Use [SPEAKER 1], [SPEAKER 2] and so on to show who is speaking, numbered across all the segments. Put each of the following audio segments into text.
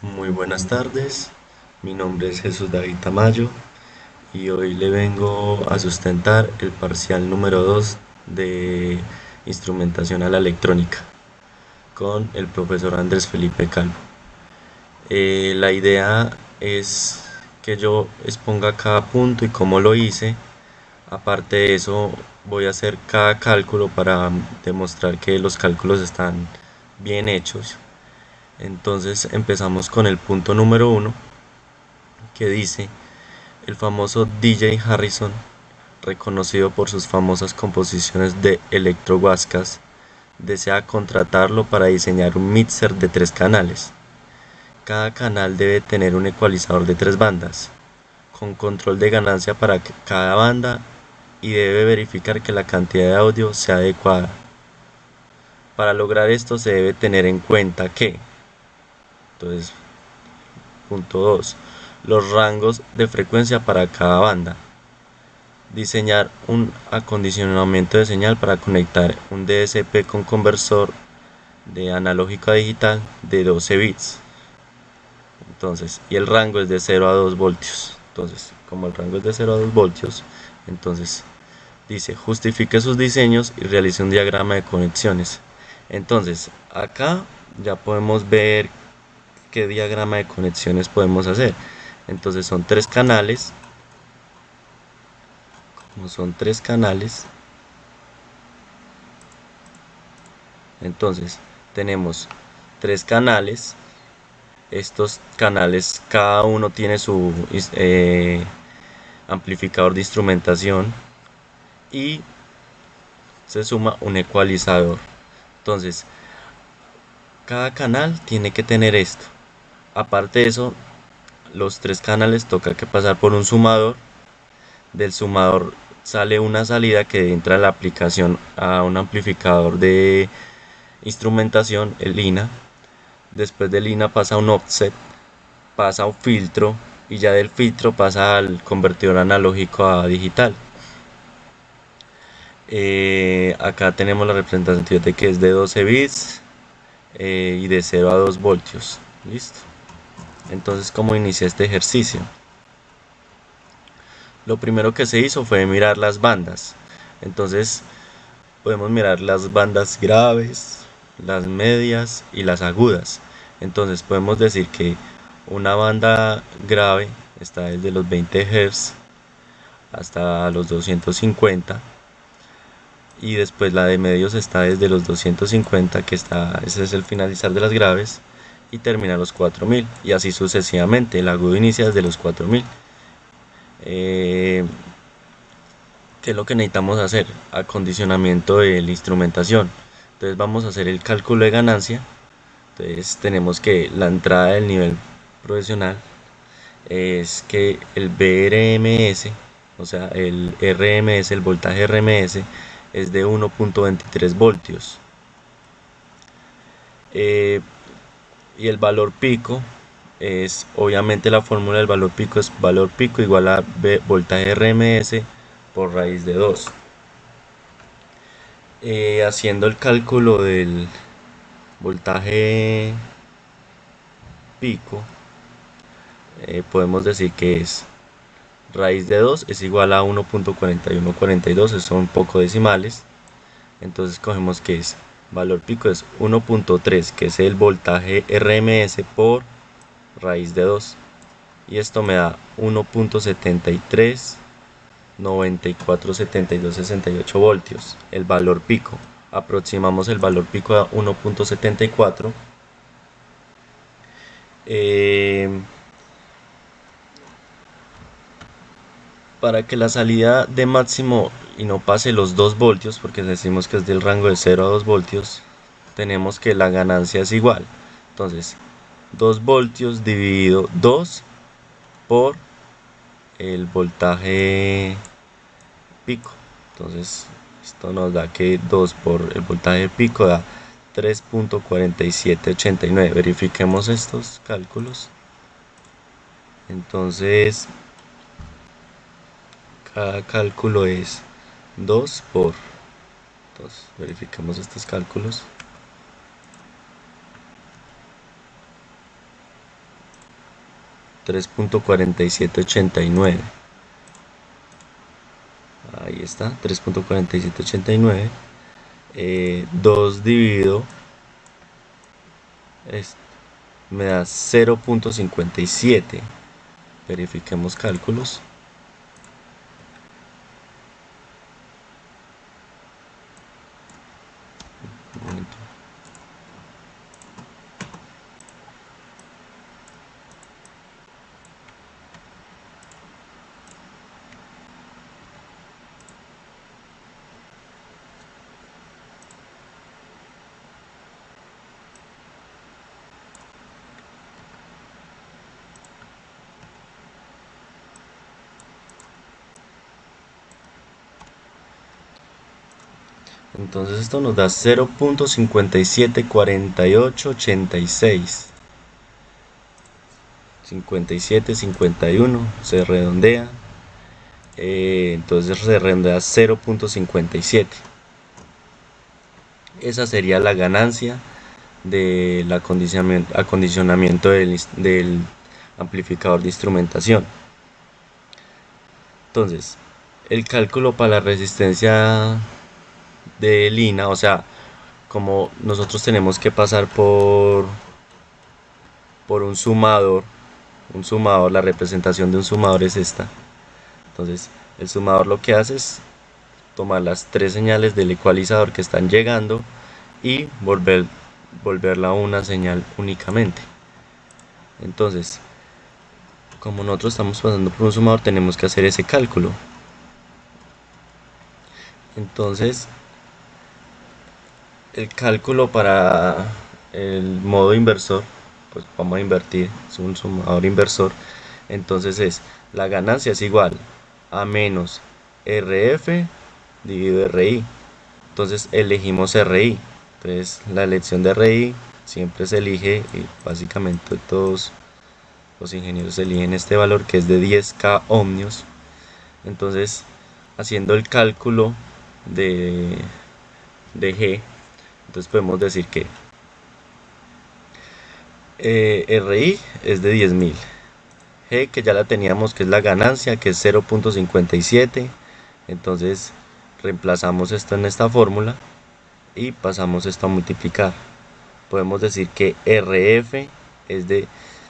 [SPEAKER 1] Muy buenas tardes, mi nombre es Jesús David Tamayo y hoy le vengo a sustentar el parcial número 2 de Instrumentación a la Electrónica con el profesor Andrés Felipe Calvo. La idea es que yo exponga cada punto y cómo lo hice. Aparte de eso, voy a hacer cada cálculo para demostrar que los cálculos están bien hechos. Entonces empezamos con el punto número uno, que dice: el famoso DJ Harrison, reconocido por sus famosas composiciones de electrohuascas, desea contratarlo para diseñar un mixer de 3 canales. Cada canal debe tener un ecualizador de 3 bandas, con control de ganancia para cada banda, y debe verificar que la cantidad de audio sea adecuada. Para lograr esto se debe tener en cuenta que, entonces, punto 2, los rangos de frecuencia para cada banda. Diseñar un acondicionamiento de señal para conectar un DSP con conversor de analógico a digital de 12 bits. Entonces, y el rango es de 0 a 2 voltios. Entonces, como el rango es de 0 a 2 voltios, entonces dice: justifique sus diseños y realice un diagrama de conexiones. Entonces, acá ya podemos ver qué diagrama de conexiones podemos hacer. Entonces, son 3 canales. Como son 3 canales, entonces tenemos 3 canales. Estos canales, cada uno tiene su amplificador de instrumentación y se suma un ecualizador. Entonces, cada canal tiene que tener esto. Aparte de eso, los 3 canales toca que pasar por un sumador. Del sumador sale una salida que entra a la aplicación a un amplificador de instrumentación, el INA. Después del INA pasa un offset, pasa un filtro, y ya del filtro pasa al convertidor analógico a digital. Acá tenemos la representación de que es de 12 bits y de 0 a 2 voltios. Listo. Entonces, ¿cómo inicia este ejercicio? Lo primero que se hizo fue mirar las bandas. Entonces, podemos mirar las bandas graves, las medias y las agudas. Entonces, podemos decir que una banda grave está desde los 20 Hz hasta los 250, y después la de medios está desde los 250, que está, ese es el finalizar de las graves, y termina a los 4000, y así sucesivamente. El agudo inicia desde los 4000. ¿Qué es lo que necesitamos hacer? Acondicionamiento de la instrumentación. Entonces vamos a hacer el cálculo de ganancia. Entonces tenemos que la entrada del nivel profesional es que el BRMS, o sea, el RMS, el voltaje RMS, es de 1.23 voltios. Y el valor pico es, obviamente, la fórmula del valor pico es valor pico igual a voltaje RMS por raíz de 2. Haciendo el cálculo del voltaje pico, podemos decir que es raíz de 2 es igual a 1.4142, son poco decimales. Entonces cogemos que es valor pico es 1.3, que es el voltaje RMS, por raíz de 2, y esto me da 1.73 947268 voltios, el valor pico. Aproximamos el valor pico a 1.74. Para que la salida de máximo y no pase los 2 voltios, porque decimos que es del rango de 0 a 2 voltios, tenemos que la ganancia es igual. Entonces, 2 voltios dividido 2 por el voltaje pico. Entonces, esto nos da que 2 por el voltaje pico da 3.4789. Verifiquemos estos cálculos. Entonces, cada cálculo es 2 por... Entonces, verifiquemos estos cálculos. 3.4789. Ahí está, 3.4789. 2 dividido me da 0.57. Verifiquemos cálculos. Un momento. Entonces esto nos da 0.574886. 57, 51, se redondea. Entonces se redondea 0.57. Esa sería la ganancia del acondicionamiento del amplificador de instrumentación. Entonces, el cálculo para la resistencia de lina, o sea, como nosotros tenemos que pasar por un sumador, la representación de un sumador es esta. Entonces, el sumador lo que hace es tomar las tres señales del ecualizador que están llegando y volverla una señal únicamente. Entonces, como nosotros estamos pasando por un sumador, tenemos que hacer ese cálculo. Entonces, el cálculo para el modo inversor, pues vamos a invertir, es un sumador inversor. Entonces la ganancia es igual a menos RF dividido RI. Entonces elegimos RI. Entonces la elección de RI siempre se elige, y básicamente todos los ingenieros eligen este valor que es de 10K ohmios. Entonces, haciendo el cálculo de G, entonces podemos decir que RI es de 10.000. G, que ya la teníamos, que es la ganancia, que es 0.57. Entonces reemplazamos esto en esta fórmula y pasamos esto a multiplicar. Podemos decir que RF es de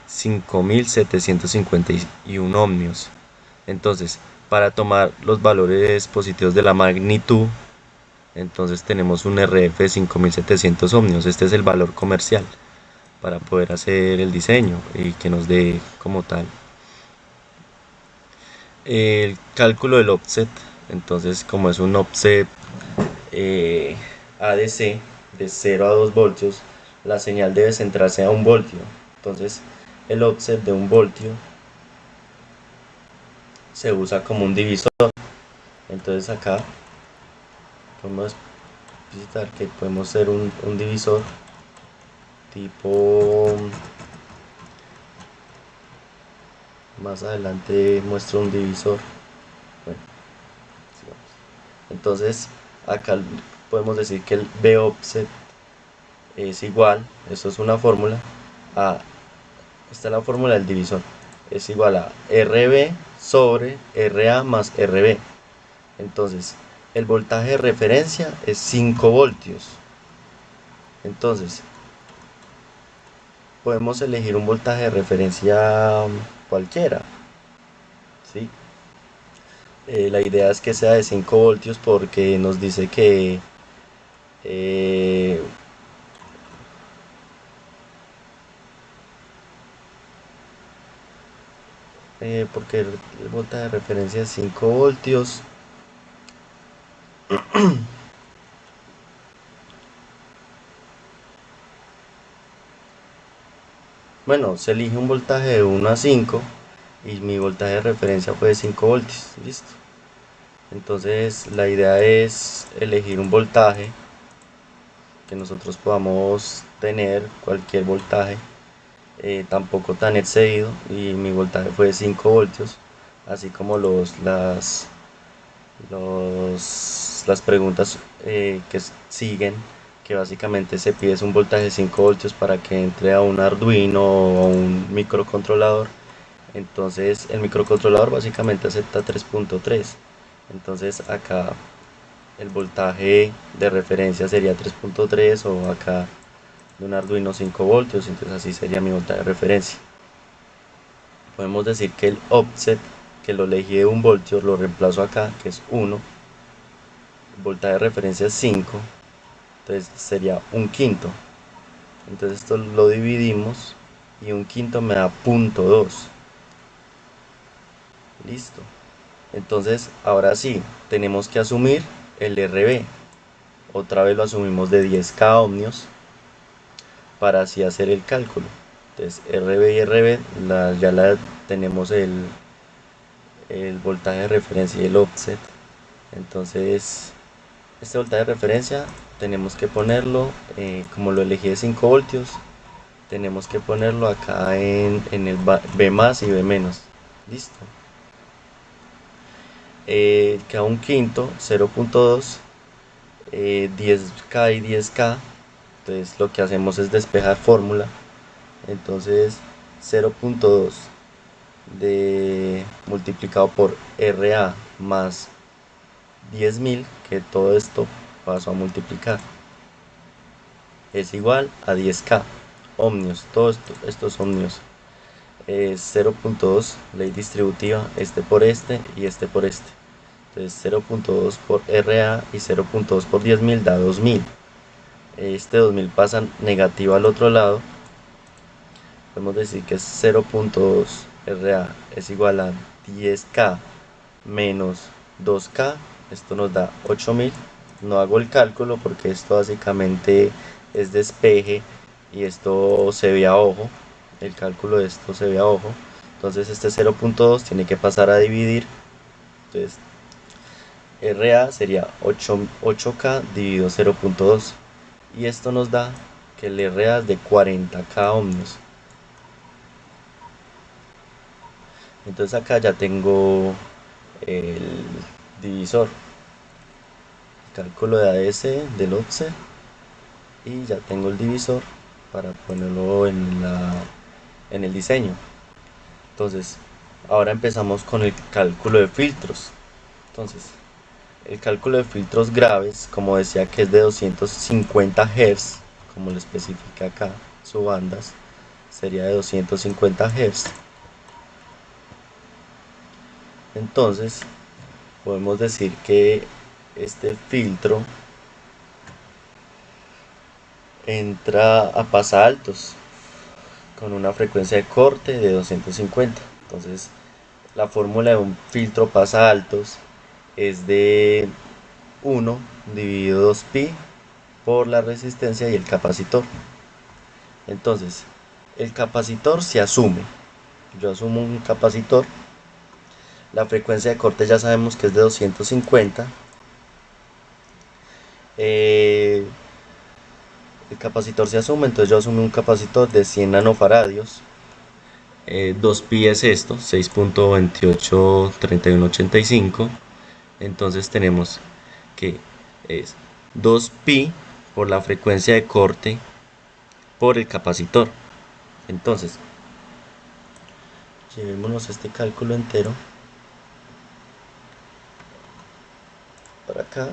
[SPEAKER 1] 5.751 ohmios. Entonces, para tomar los valores positivos de la magnitud, entonces tenemos un RF de 5.700 ohmios. Este es el valor comercial para poder hacer el diseño y que nos dé como tal el cálculo del offset. Entonces, como es un offset ADC de 0 a 2 voltios, la señal debe centrarse a 1 voltio. Entonces, el offset de 1 voltio se usa como un divisor. Entonces acá podemos visitar que podemos hacer un divisor tipo, más adelante muestro un divisor. Bueno, entonces acá podemos decir que el B offset es igual, esto es una fórmula, esta es la fórmula del divisor, es igual a RB sobre RA más RB. Entonces el voltaje de referencia es 5 voltios. Entonces podemos elegir un voltaje de referencia cualquiera, ¿sí? La idea es que sea de 5 voltios porque nos dice que porque el voltaje de referencia es 5 voltios. Bueno, se elige un voltaje de 1 a 5 y mi voltaje de referencia fue de 5 voltios, listo. Entonces la idea es elegir un voltaje que nosotros podamos tener, cualquier voltaje, tampoco tan excedido, y mi voltaje fue de 5 voltios, así como las preguntas que siguen, que básicamente se pide un voltaje de 5 voltios para que entre a un Arduino o a un microcontrolador. Entonces el microcontrolador básicamente acepta 3.3. Entonces acá el voltaje de referencia sería 3.3, o acá de un Arduino 5 voltios, entonces así sería mi voltaje de referencia. Podemos decir que el offset, que lo elegí de 1 voltio, lo reemplazo acá, que es 1, el voltaje de referencia es 5, entonces sería 1/5. Entonces esto lo dividimos y 1/5 me da 0.2. Listo. Entonces ahora sí, tenemos que asumir el RB. Otra vez lo asumimos de 10K ohmios para así hacer el cálculo. Entonces RB y RB ya tenemos el voltaje de referencia y el offset. Entonces este voltaje de referencia tenemos que ponerlo, como lo elegí de 5 voltios, tenemos que ponerlo acá en el B más y B menos. Listo. Queda 1/5, 0.2, 10K y 10K. Entonces lo que hacemos es despejar fórmula. Entonces 0.2 multiplicado por RA más 10.000, que todo esto paso a multiplicar, es igual a 10K ohmios. Todos estos ohmios es 0.2, ley distributiva, este por este y este por este. Entonces 0.2 por RA y 0.2 por 10.000 da 2.000. Este 2.000 pasa negativo al otro lado. Podemos decir que 0.2 RA es igual a 10K menos 2K. Esto nos da 8.000. No hago el cálculo porque esto básicamente es despeje y esto se ve a ojo. El cálculo de esto se ve a ojo. Entonces este 0.2 tiene que pasar a dividir. Entonces RA sería 8K dividido 0.2. Y esto nos da que el RA es de 40K ohmios. Entonces acá ya tengo el divisor, cálculo de AS del offset, y ya tengo el divisor para ponerlo en el diseño. Entonces ahora empezamos con el cálculo de filtros. Entonces el cálculo de filtros graves, como decía que es de 250 Hz, como lo especifica acá su bandas, sería de 250 Hz. Entonces podemos decir que este filtro entra a pasaltos con una frecuencia de corte de 250. Entonces la fórmula de un filtro pasaltos es de 1 dividido 2pi por la resistencia y el capacitor. Entonces el capacitor se asume, yo asumo un capacitor, la frecuencia de corte ya sabemos que es de 250. El capacitor se asume, entonces yo asumo un capacitor de 100 nanofaradios. 2pi es esto, 6.283185. Entonces tenemos que es 2pi por la frecuencia de corte por el capacitor. Entonces llevémonos este cálculo entero para acá,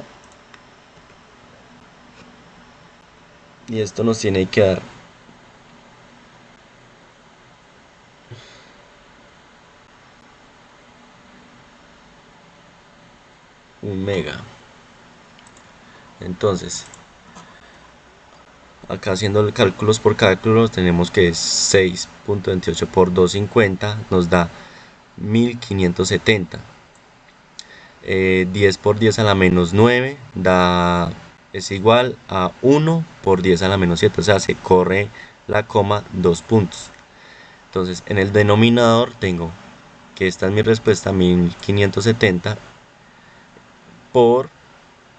[SPEAKER 1] y esto nos tiene que dar 1 mega. Entonces acá haciendo los cálculos por cálculos tenemos que 6.28 por 250 nos da 1570. 10 por 10 a la menos 9 es igual a 1 por 10 a la menos 7, o sea, se corre la coma 2 puntos. Entonces en el denominador tengo que esta es mi respuesta, 1570 por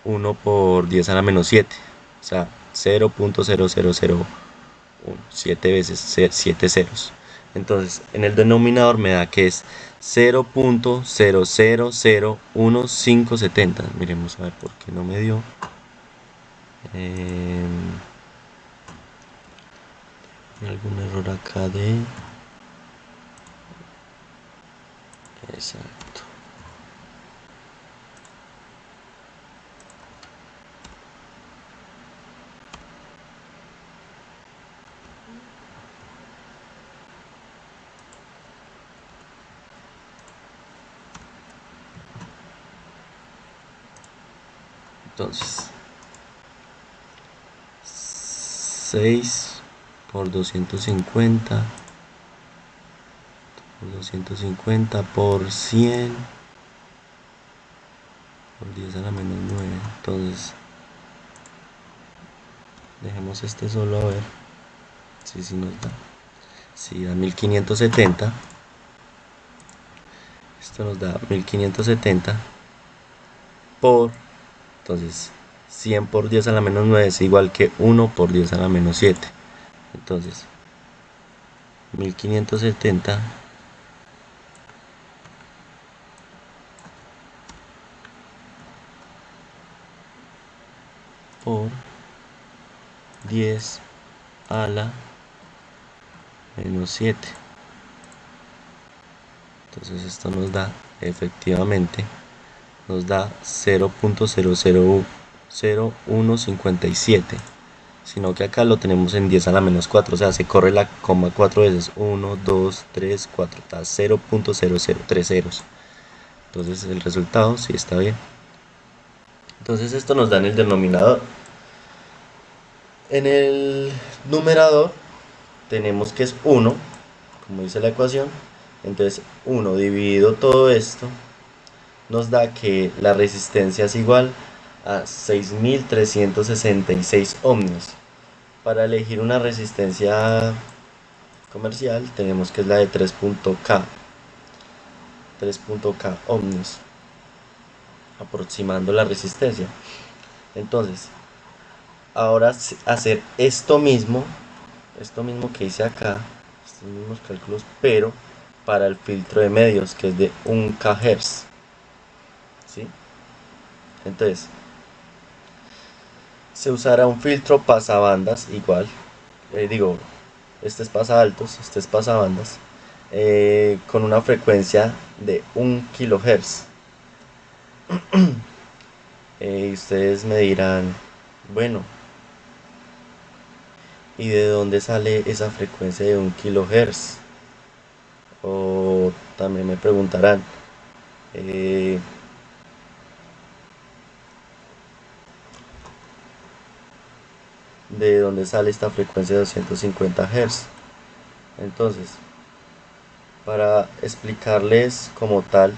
[SPEAKER 1] 1 por 10 a la menos 7, o sea, 0.0001, 7 veces 7 ceros. Entonces en el denominador me da que es 0.00011570. Miremos a ver por qué no me dio. Algún error acá de Exacto. Entonces, 6 por 250 por 100 por 10 a la menos 9. Entonces, dejemos este solo a ver si nos da. Si da 1570. Esto nos da 1570 por, entonces 100 por 10 a la menos 9 es igual que 1 por 10 a la menos 7. Entonces 1570 por 10 a la menos 7. Entonces esto nos da, efectivamente, nos da 0.00157, sino que acá lo tenemos en 10 a la menos 4, o sea, se corre la coma 4 veces, 1, 2, 3, 4, da 0.0030. Entonces el resultado sí está bien. Entonces esto nos da en el denominador. En el numerador tenemos que es 1, como dice la ecuación. Entonces 1 dividido todo esto nos da que la resistencia es igual a 6366 ohmios. Para elegir una resistencia comercial tenemos que es la de 3.k ohmios, aproximando la resistencia. Entonces, ahora hacer esto mismo que hice acá, estos mismos cálculos, pero para el filtro de medios, que es de 1 kHz, ¿sí? Entonces, se usará un filtro pasabandas igual, este es pasaltos, este es pasabandas, con una frecuencia de 1 kHz. Ustedes me dirán, bueno, ¿y de dónde sale esa frecuencia de 1 kHz? O también me preguntarán, ¿de dónde sale esta frecuencia de 250 Hz? Entonces, para explicarles como tal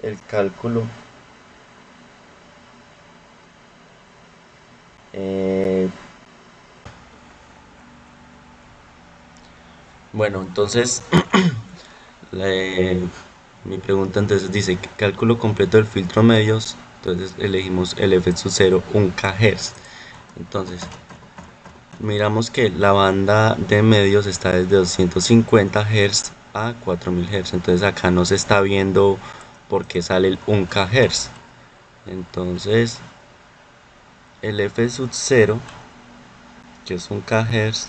[SPEAKER 1] el cálculo, bueno, entonces mi pregunta entonces dice cálculo completo del filtro medios. Entonces elegimos el f sub 0 1 kHz. Entonces miramos que la banda de medios está desde 250 Hz a 4000 Hz. Entonces acá no se está viendo por qué sale el 1 kHz. Entonces el f sub 0, que es 1 kHz,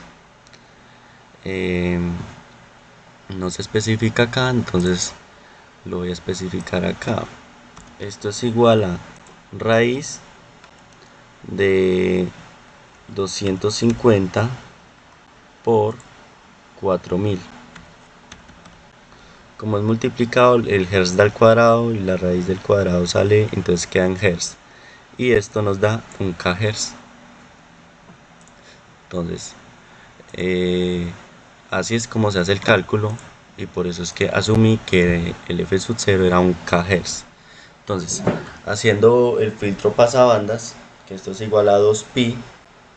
[SPEAKER 1] no se especifica acá, entonces lo voy a especificar acá. Esto es igual a raíz de 250 por 4000. Como es multiplicado, el hertz da al cuadrado y la raíz del cuadrado sale, entonces queda en hertz. Y esto nos da 1 kHz. Entonces, así es como se hace el cálculo, y por eso es que asumí que el f sub 0 era 1 kHz. Entonces, haciendo el filtro pasabandas, que esto es igual a 2pi,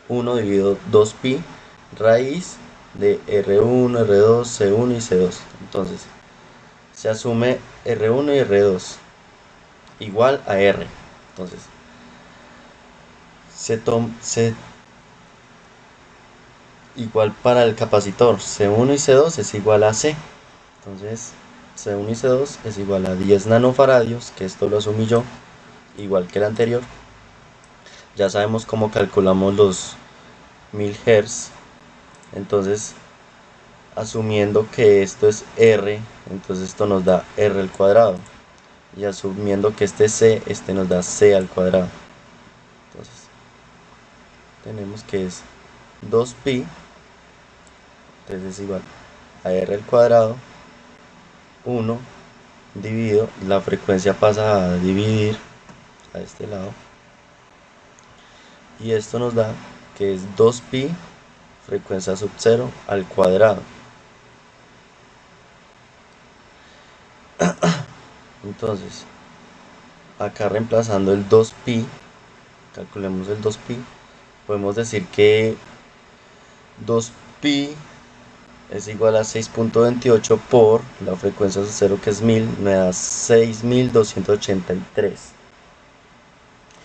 [SPEAKER 1] 1 dividido 2pi, raíz de R1, R2, C1 y C2. Entonces, se asume R1 y R2 igual a R. Entonces, se igual para el capacitor, C1 y C2 es igual a C. Entonces, C1 y C2 es igual a 10 nanofaradios, que esto lo asumí yo, igual que el anterior. Ya sabemos cómo calculamos los 1000 Hz. Entonces, asumiendo que esto es R, entonces esto nos da R al cuadrado. Y asumiendo que este es C, este nos da C al cuadrado. Entonces, tenemos que es 2pi, entonces es igual a R al cuadrado, 1 dividido, la frecuencia pasa a dividir a este lado. Y esto nos da que es 2pi frecuencia sub 0 al cuadrado. Entonces, acá reemplazando el 2pi, calculemos el 2pi, podemos decir que 2pi es igual a 6.28 por la frecuencia sub 0 que es 1000, me da 6283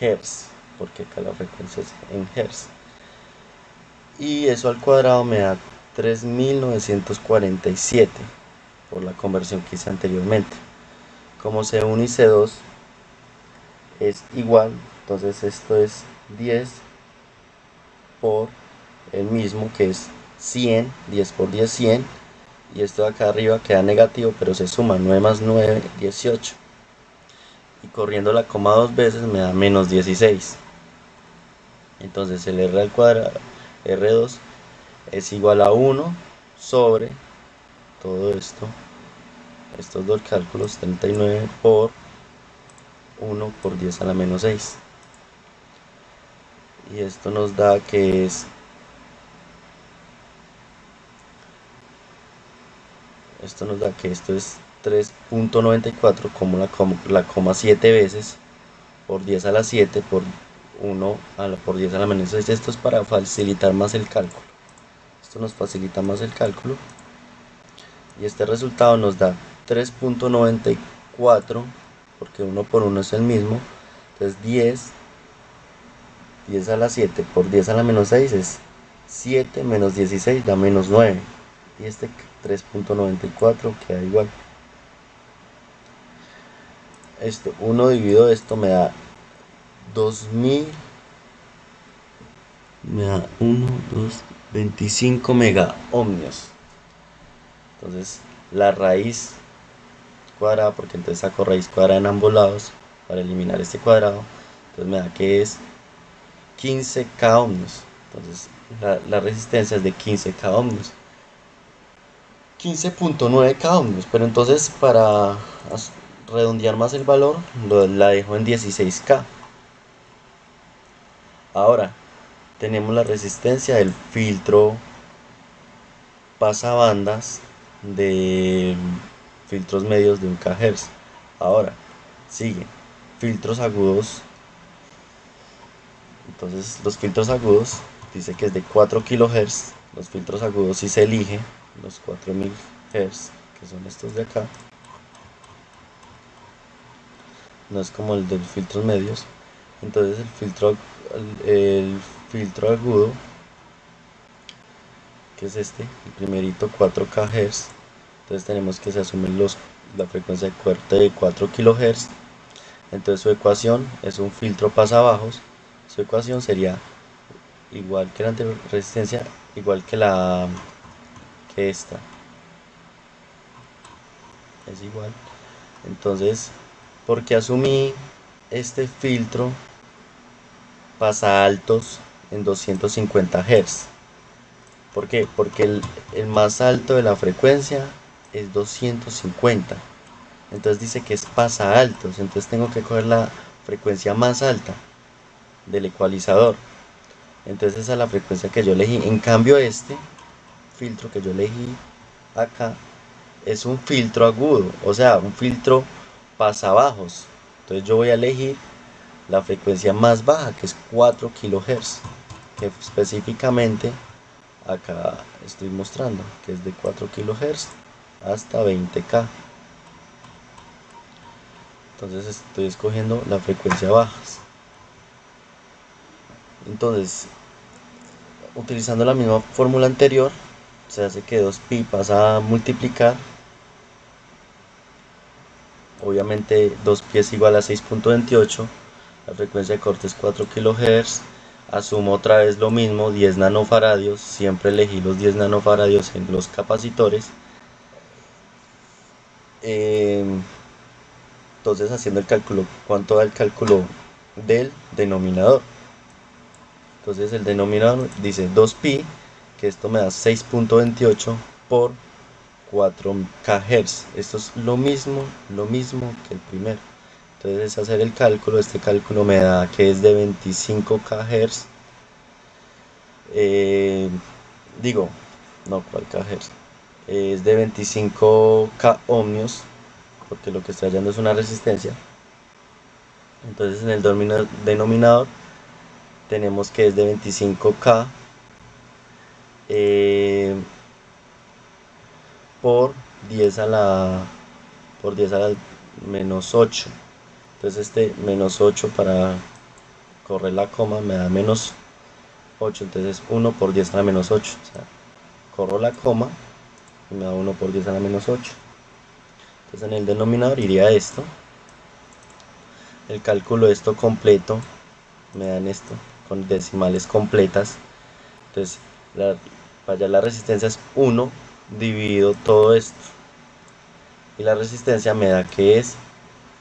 [SPEAKER 1] Hz, porque acá la frecuencia es en Hz. Y eso al cuadrado me da 3947 por la conversión que hice anteriormente. Como C1 y C2 es igual, entonces esto es 10 por el mismo que es 100, 10 por 10, 100, y esto de acá arriba queda negativo, pero se suma 9 más 9, 18, y corriendo la coma dos veces me da menos 16. Entonces el R al cuadrado, R2, es igual a 1 sobre todo esto, estos dos cálculos, 39 por 1 por 10 a la menos 6. Y esto nos da que es esto es 3.94 como la coma 7 veces por 10 a la 7 por 1 por 10 a la menos 6. Esto es para facilitar más el cálculo. Esto nos facilita más el cálculo. Y este resultado nos da 3.94, porque 1 por 1 es el mismo. Entonces 10 a la 7 por 10 a la menos 6 es 7 menos 16 da menos 9. Y este 3.94 queda igual. Esto, 1 dividido esto me da 2000, me da 1, 2, 25 mega ohmios. Entonces la raíz cuadrada, porque entonces saco raíz cuadrada en ambos lados para eliminar este cuadrado, entonces me da que es 15k ohmios. Entonces la resistencia es de 15k ohmios, 15.9k ohmios, pero entonces para redondear más el valor la dejo en 16k. Ahora tenemos la resistencia del filtro pasabandas de filtros medios de 1 kHz. Ahora sigue filtros agudos. Entonces los filtros agudos dice que es de 4 kHz. Los filtros agudos si se elige los 4000 Hz, que son estos de acá. No es como el de los filtros medios. Entonces el filtro agudo, que es este, el primerito, 4 kHz. Entonces tenemos que se asumen la frecuencia de corte de 4 kHz. Entonces su ecuación es un filtro pasabajos. Su ecuación sería igual que la anterior, resistencia igual que esta. Es igual. Entonces, porque asumí este filtro pasa altos en 250 Hz? ¿Por qué? Porque el más alto de la frecuencia es 250. Entonces dice que es pasa altos. Entonces tengo que coger la frecuencia más alta del ecualizador. Entonces esa es la frecuencia que yo elegí. En cambio este filtro que yo elegí acá es un filtro agudo, o sea, un filtro pasabajos. Entonces yo voy a elegir la frecuencia más baja, que es 4 kHz, que específicamente acá estoy mostrando, que es de 4 kHz hasta 20k. Entonces estoy escogiendo la frecuencia bajas. Entonces, utilizando la misma fórmula anterior, se hace que 2pi pasa a multiplicar. Obviamente 2pi es igual a 6.28. La frecuencia de corte es 4 kHz. asumo otra vez lo mismo, 10 nanofaradios, siempre elegí los 10 nanofaradios en los capacitores. Entonces haciendo el cálculo, ¿cuánto da el cálculo del denominador? Entonces el denominador dice 2pi, que esto me da 6.28 por 4 kHz. Esto es lo mismo que el primero. Entonces es hacer el cálculo, este cálculo me da que es de 25 kHz. Digo, no, ¿cuál kHz? Es de 25 k ohmios, porque lo que estoy hallando es una resistencia. Entonces en el denominador tenemos que es de 25k por 10 a la menos 8. Entonces este menos 8, para correr la coma, me da menos 8. Entonces 1 por 10 a la menos 8. O sea, corro la coma y me da 1 por 10 a la menos 8. Entonces en el denominador iría esto. El cálculo de esto completo me dan esto con decimales completas. Entonces para allá la resistencia es 1 dividido todo esto, y la resistencia me da que es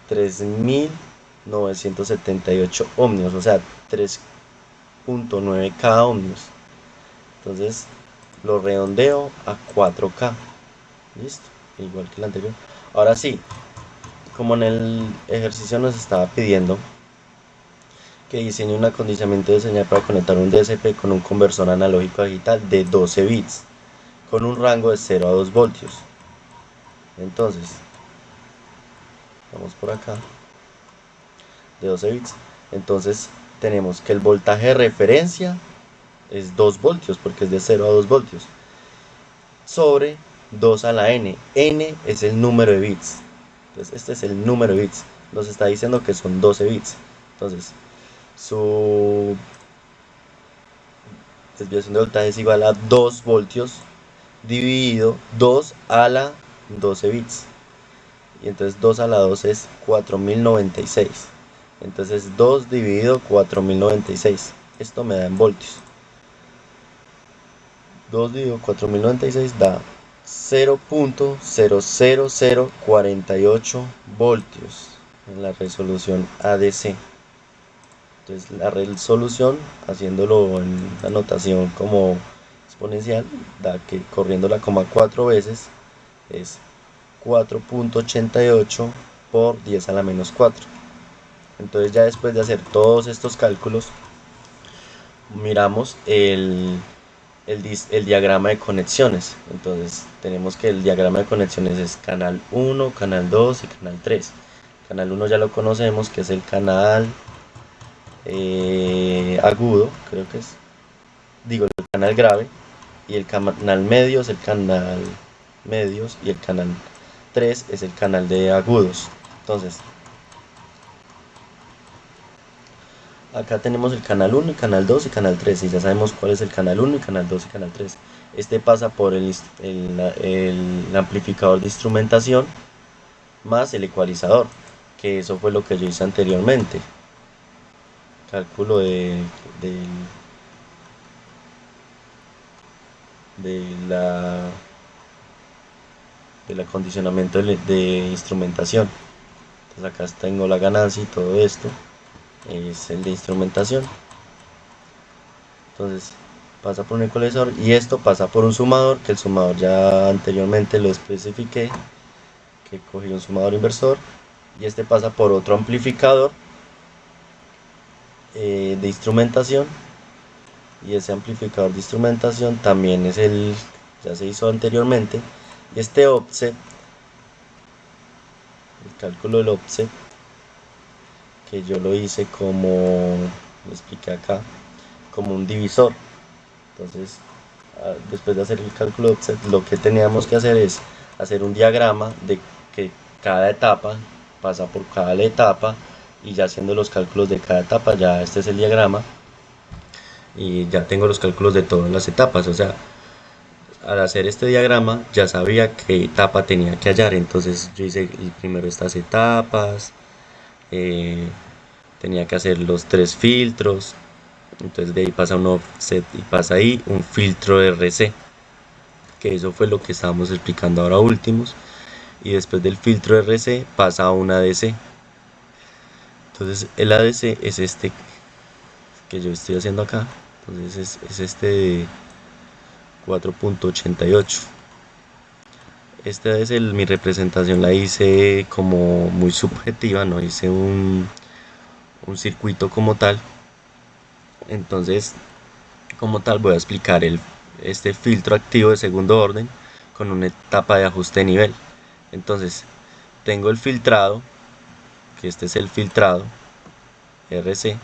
[SPEAKER 1] 3978 ohmios, o sea 3.9 k ohmios. Entonces lo redondeo a 4k. Listo, igual que el anterior. Ahora sí, como en el ejercicio nos estaba pidiendo que diseñe un acondicionamiento de señal para conectar un DSP con un conversor analógico a digital de 12 bits con un rango de 0 a 2 voltios. Entonces vamos por acá, de 12 bits. Entonces tenemos que el voltaje de referencia es 2 voltios, porque es de 0 a 2 voltios, sobre 2 a la n. N es el número de bits. Entonces este es el número de bits. Nos está diciendo que son 12 bits. Entonces su desviación de voltaje es igual a 2 voltios dividido 2 a la 12 bits. Y entonces 2 a la 12 es 4096. Entonces 2 dividido 4096. Esto me da en voltios. 2 dividido 4096 da 0.00048 voltios en la resolución ADC. Entonces la resolución, haciéndolo en la notación como exponencial, da que corriendo la coma 4 veces es 4.88 por 10 a la menos 4. Entonces ya después de hacer todos estos cálculos, miramos el diagrama de conexiones. Entonces tenemos que el diagrama de conexiones es canal 1, canal 2 y canal 3. Canal 1 ya lo conocemos, que es el canal agudo, creo que es, digo, el canal grave, y el canal medio es el canal medios, y el canal 3 es el canal de agudos. Entonces acá tenemos el canal 1, el canal 2 y canal 3, y ya sabemos cuál es el canal 1, y canal 2 y canal 3. Este pasa por el amplificador de instrumentación más el ecualizador, que eso fue lo que yo hice anteriormente. Cálculo del acondicionamiento de instrumentación. Entonces acá tengo la ganancia y todo esto es el de instrumentación. Entonces pasa por un ecualizador y esto pasa por un sumador, que el sumador ya anteriormente lo especifiqué, que cogí un sumador inversor, y este pasa por otro amplificador de instrumentación, y ese amplificador de instrumentación también es ya se hizo anteriormente, y este offset, el cálculo del offset, que yo lo hice como lo expliqué acá, como un divisor. Entonces después de hacer el cálculo de offset, lo que teníamos que hacer es hacer un diagrama de que cada etapa pasa por cada etapa, y ya haciendo los cálculos de cada etapa, ya este es el diagrama y ya tengo los cálculos de todas las etapas. O sea, al hacer este diagrama ya sabía qué etapa tenía que hallar. Entonces yo hice primero estas etapas, tenía que hacer los 3 filtros, Entonces de ahí pasa un offset y pasa ahí un filtro RC, que eso fue lo que estábamos explicando ahora últimos. Y después del filtro RC pasa a un ADC. Entonces el ADC es este que yo estoy haciendo acá. Entonces es este de 4.88. Esta es mi representación, la hice como muy subjetiva, no hice un circuito como tal. Entonces, como tal, voy a explicar este filtro activo de segundo orden con una etapa de ajuste de nivel. Entonces, tengo el filtrado, que este es el filtrado RC,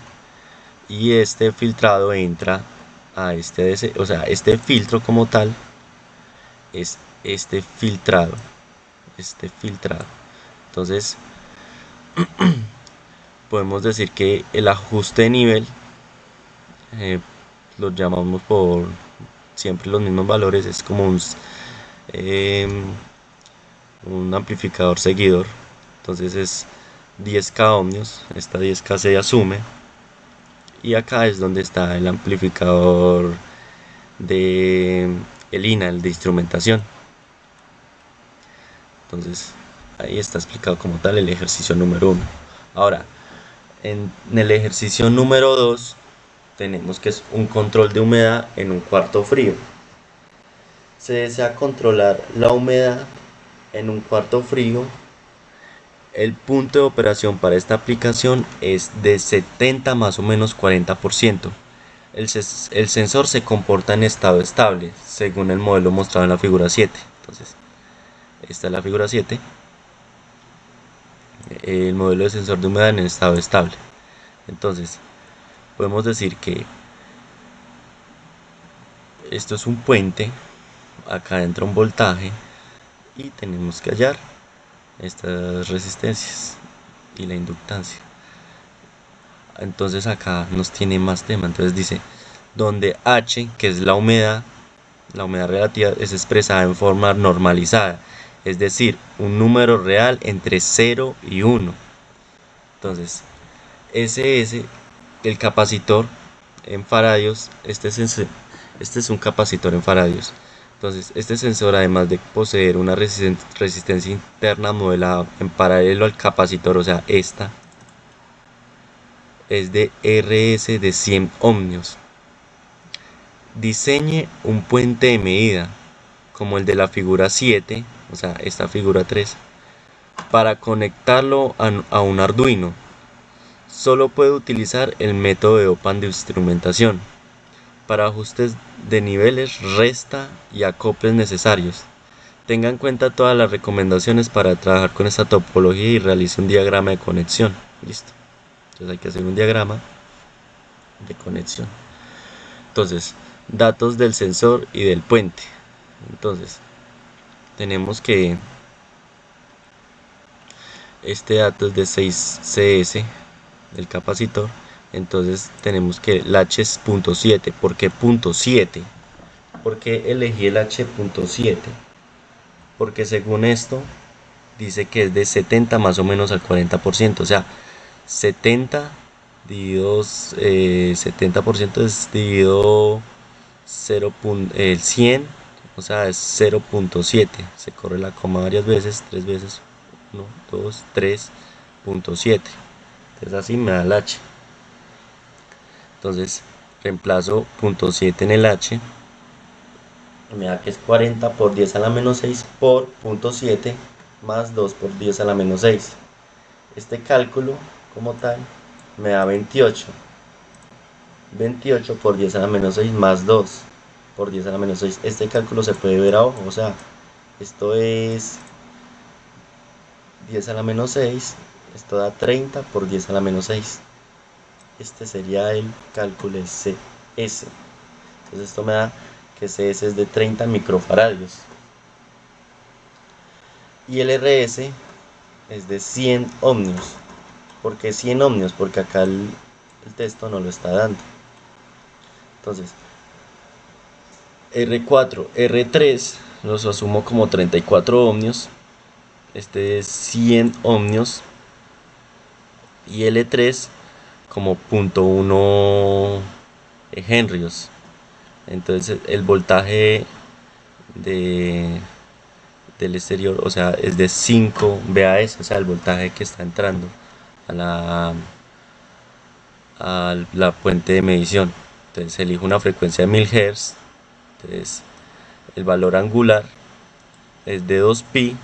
[SPEAKER 1] y este filtrado entra a este DC, o sea, este filtro como tal es este filtrado. Entonces, podemos decir que el ajuste de nivel eh, lo llamamos por siempre los mismos valores, es como eh, un amplificador seguidor. Entonces es 10K ohmios, esta 10K se asume, y acá es donde está el amplificador de el INA, el de instrumentación. Entonces ahí está explicado como tal el ejercicio número 1. Ahora, en el ejercicio número 2 tenemos que es un control de humedad en un cuarto frío. Se desea controlar la humedad en un cuarto frío. El punto de operación para esta aplicación es de 70 más o menos 40%. El sensor se comporta en estado estable, según el modelo mostrado en la figura 7. Entonces, esta es la figura 7. El modelo de sensor de humedad en estado estable. Entonces, podemos decir que esto es un puente. Acá entra un voltaje y tenemos que hallar estas resistencias y la inductancia. Entonces acá nos tiene más tema. Entonces dice, donde H, que es la humedad relativa, es expresada en forma normalizada, es decir, un número real entre 0 y 1. Entonces, SS, el capacitor en faradios, este es un capacitor en faradios. Entonces, este sensor, además de poseer una resistencia interna modelada en paralelo al capacitor, o sea, esta es de RS de 100 ohmios. Diseñe un puente de medida, como el de la figura 7, o sea, esta figura 3, para conectarlo a un Arduino. Solo puede utilizar el método de OPAMP de instrumentación. Para ajustes de niveles, resta y acoples necesarios. Tenga en cuenta todas las recomendaciones para trabajar con esta topología y realice un diagrama de conexión. Listo. Entonces hay que hacer un diagrama de conexión. Entonces, datos del sensor y del puente. Entonces, tenemos que este dato es de 6CS del capacitor. Entonces tenemos que el H es .7. ¿Por qué .7? ¿Por qué elegí el H.7? Porque según esto dice que es de 70 más o menos al 40%. O sea, 70 dividido 70% es dividido 100, o sea, es 0.7. Se corre la coma varias veces, 3 veces, 1, 2, 3.7. Entonces así me da el H. Entonces reemplazo .7 en el H. Me da que es 40 por 10 a la menos 6 por .7 más 2 por 10 a la menos 6. Este cálculo como tal me da 28. 28 por 10 a la menos 6 más 2 por 10 a la menos 6. Este cálculo se puede ver a ojo, o sea, esto es 10 a la menos 6, esto da 30 por 10 a la menos 6. Este sería el cálculo CS. Entonces esto me da que CS es de 30 microfaradios. Y el RS es de 100 ohmios. ¿Por qué 100 ohmios? Porque acá el texto no lo está dando. Entonces, R4, R3 los asumo como 34 ohmios. Este es 100 ohmios. Y L3 como .1 henrios. Entonces el voltaje de, del exterior, o sea, es de 5 VAS, o sea, el voltaje que está entrando a la fuente de medición. Entonces elijo una frecuencia de 1000 Hz. Entonces el valor angular es de 2pi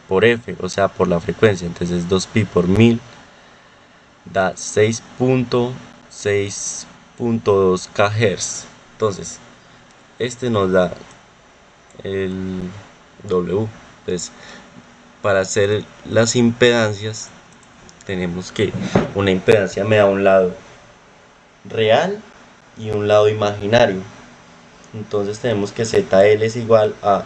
[SPEAKER 1] por f, o sea, por la frecuencia. Entonces 2pi por 1000 da 6.2 kHz. Entonces este nos da el W. Entonces, para hacer las impedancias, tenemos que una impedancia me da un lado real y un lado imaginario. Entonces tenemos que ZL es igual a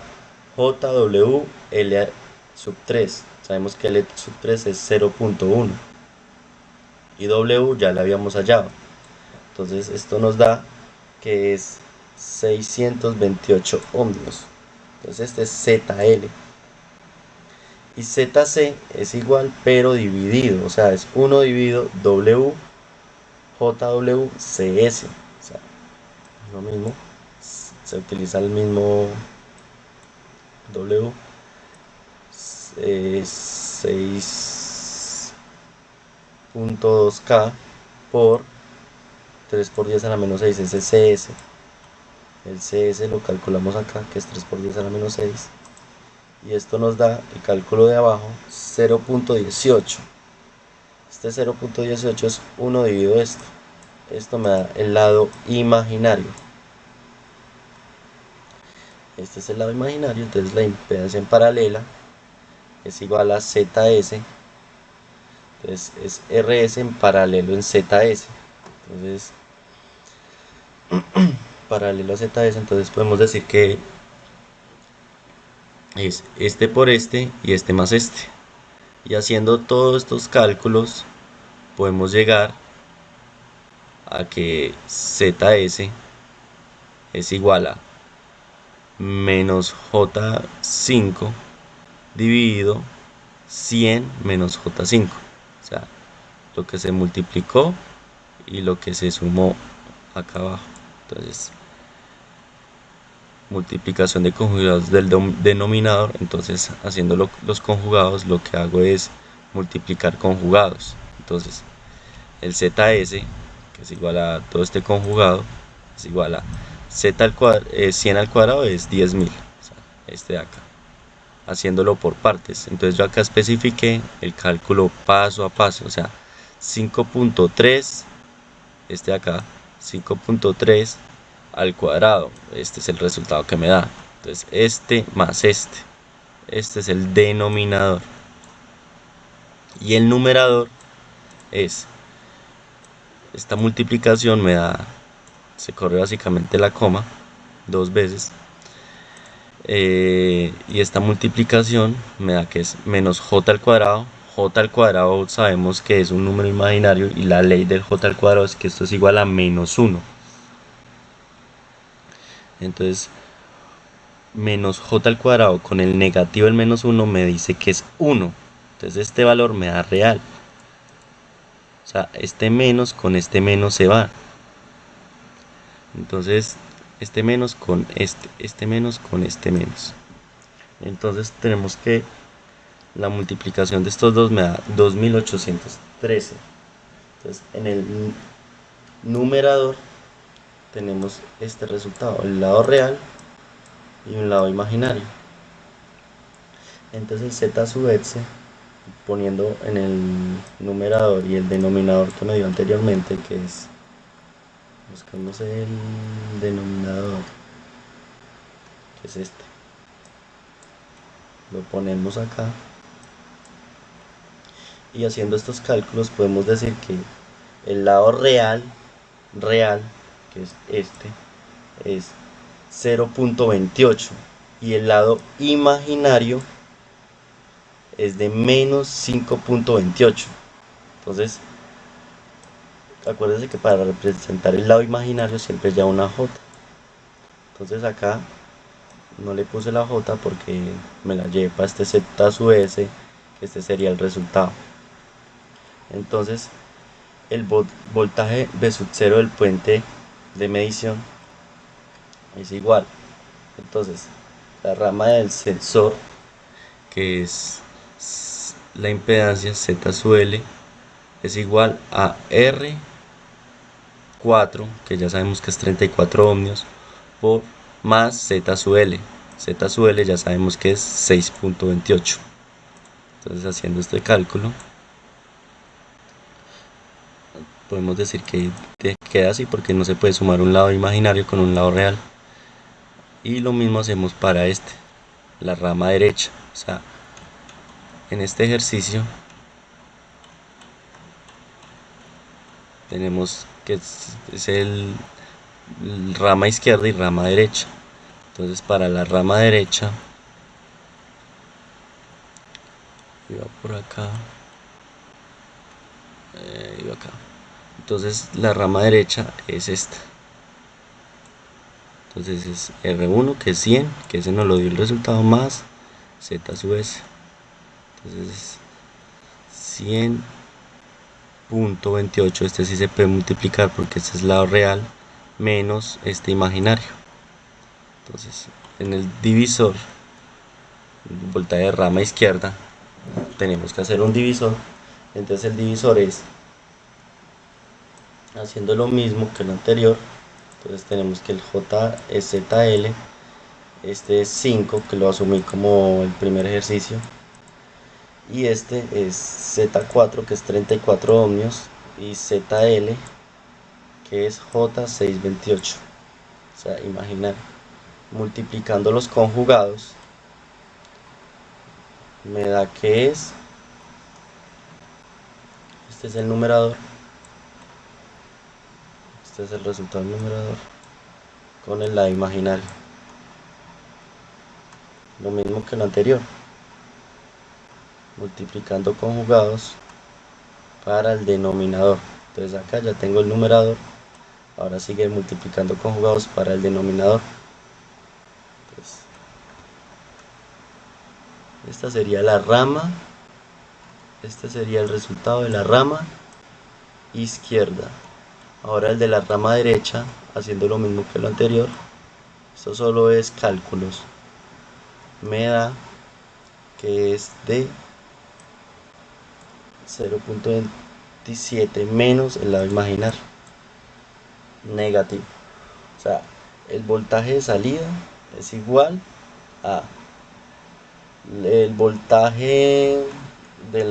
[SPEAKER 1] JW L sub 3. Sabemos que L sub 3 es 0.1 y W ya la habíamos hallado. Entonces esto nos da que es 628 ohmios. Entonces este es ZL. Y ZC es igual pero dividido, o sea, es 1 dividido W JW CS. O sea, es lo mismo, se utiliza el mismo W, 6.2K por 3 por 10 a la menos 6, ese CS. El CS lo calculamos acá, que es 3 por 10 a la menos 6. Y esto nos da el cálculo de abajo 0.18. Este 0.18 es 1 dividido esto. Esto me da el lado imaginario. Este es el lado imaginario, entonces la impedancia en paralela es igual a ZS. Entonces es RS en paralelo en ZS. Entonces, paralelo a ZS, entonces podemos decir que es este por este y este más este. Y haciendo todos estos cálculos podemos llegar a que ZS es igual a menos J5 dividido 100 menos J5. O sea, lo que se multiplicó y lo que se sumó acá abajo. Entonces, multiplicación de conjugados del denominador. Entonces, haciendo los conjugados, lo que hago es multiplicar conjugados. Entonces, el ZS, que es igual a todo este conjugado, es igual a Z al cuadrado, 100 al cuadrado es 10.000. O sea, este de acá. Haciéndolo por partes. Entonces yo acá especifiqué el cálculo paso a paso. O sea, 5.3, este de acá, 5.3 al cuadrado. Este es el resultado que me da. Entonces este más este es el denominador. Y el numerador es esta multiplicación me da, se corre básicamente la coma 2 veces. Y esta multiplicación me da que es menos j al cuadrado. J al cuadrado sabemos que es un número imaginario y la ley del j al cuadrado es que esto es igual a menos 1. Entonces, menos j al cuadrado con el negativo del menos 1 me dice que es 1. Entonces este valor me da real. O sea, este menos con este menos se va. Entonces, este menos con este menos con este menos. Entonces tenemos que la multiplicación de estos dos me da 2813. Entonces en el numerador tenemos este resultado, el lado real y un lado imaginario. Entonces el z sub x, poniendo en el numerador y el denominador que me dio anteriormente, que es, buscamos el denominador, que es este, lo ponemos acá. Y haciendo estos cálculos podemos decir que el lado real, que es este, es 0.28 y el lado imaginario es de menos 5.28. Entonces, acuérdense que para representar el lado imaginario siempre lleva una J. Entonces acá no le puse la J porque me la llevé para este Z sub S, que este sería el resultado. Entonces el voltaje V sub 0 del puente de medición es igual. Entonces, la rama del sensor, que es la impedancia Z sub L, es igual a R4, que ya sabemos que es 34 ohmios, por más Z sub L. Z sub L ya sabemos que es 6.28. Entonces, haciendo este cálculo, podemos decir que queda así porque no se puede sumar un lado imaginario con un lado real. Y lo mismo hacemos para la rama derecha. O sea, en este ejercicio tenemos que es el rama izquierda y rama derecha. Entonces para la rama derecha, iba por acá, iba acá. Entonces la rama derecha es esta. Entonces es R1, que es 100, que ese nos lo dio el resultado, más Z sub S. Entonces es 100.28. Este sí se puede multiplicar porque este es lado real menos este imaginario. Entonces en el divisor, voltaje de rama izquierda, tenemos que hacer un divisor. Entonces el divisor es haciendo lo mismo que el anterior. Entonces tenemos que el J es ZL, este es 5, que lo asumí como el primer ejercicio, y este es Z4, que es 34 ohmios, y ZL, que es J628. O sea, imaginar, multiplicando los conjugados, me da que este es el numerador, este es el resultado del numerador, con el lado imaginario. Lo mismo que lo anterior, multiplicando conjugados para el denominador. Entonces acá ya tengo el numerador, ahora sigue multiplicando conjugados para el denominador. Entonces, esta sería la rama, este sería el resultado de la rama izquierda. Ahora el de la rama derecha, haciendo lo mismo que lo anterior, esto solo es cálculos, me da que es de 0.27 menos el lado imaginario, negativo. O sea, el voltaje de salida es igual a el voltaje de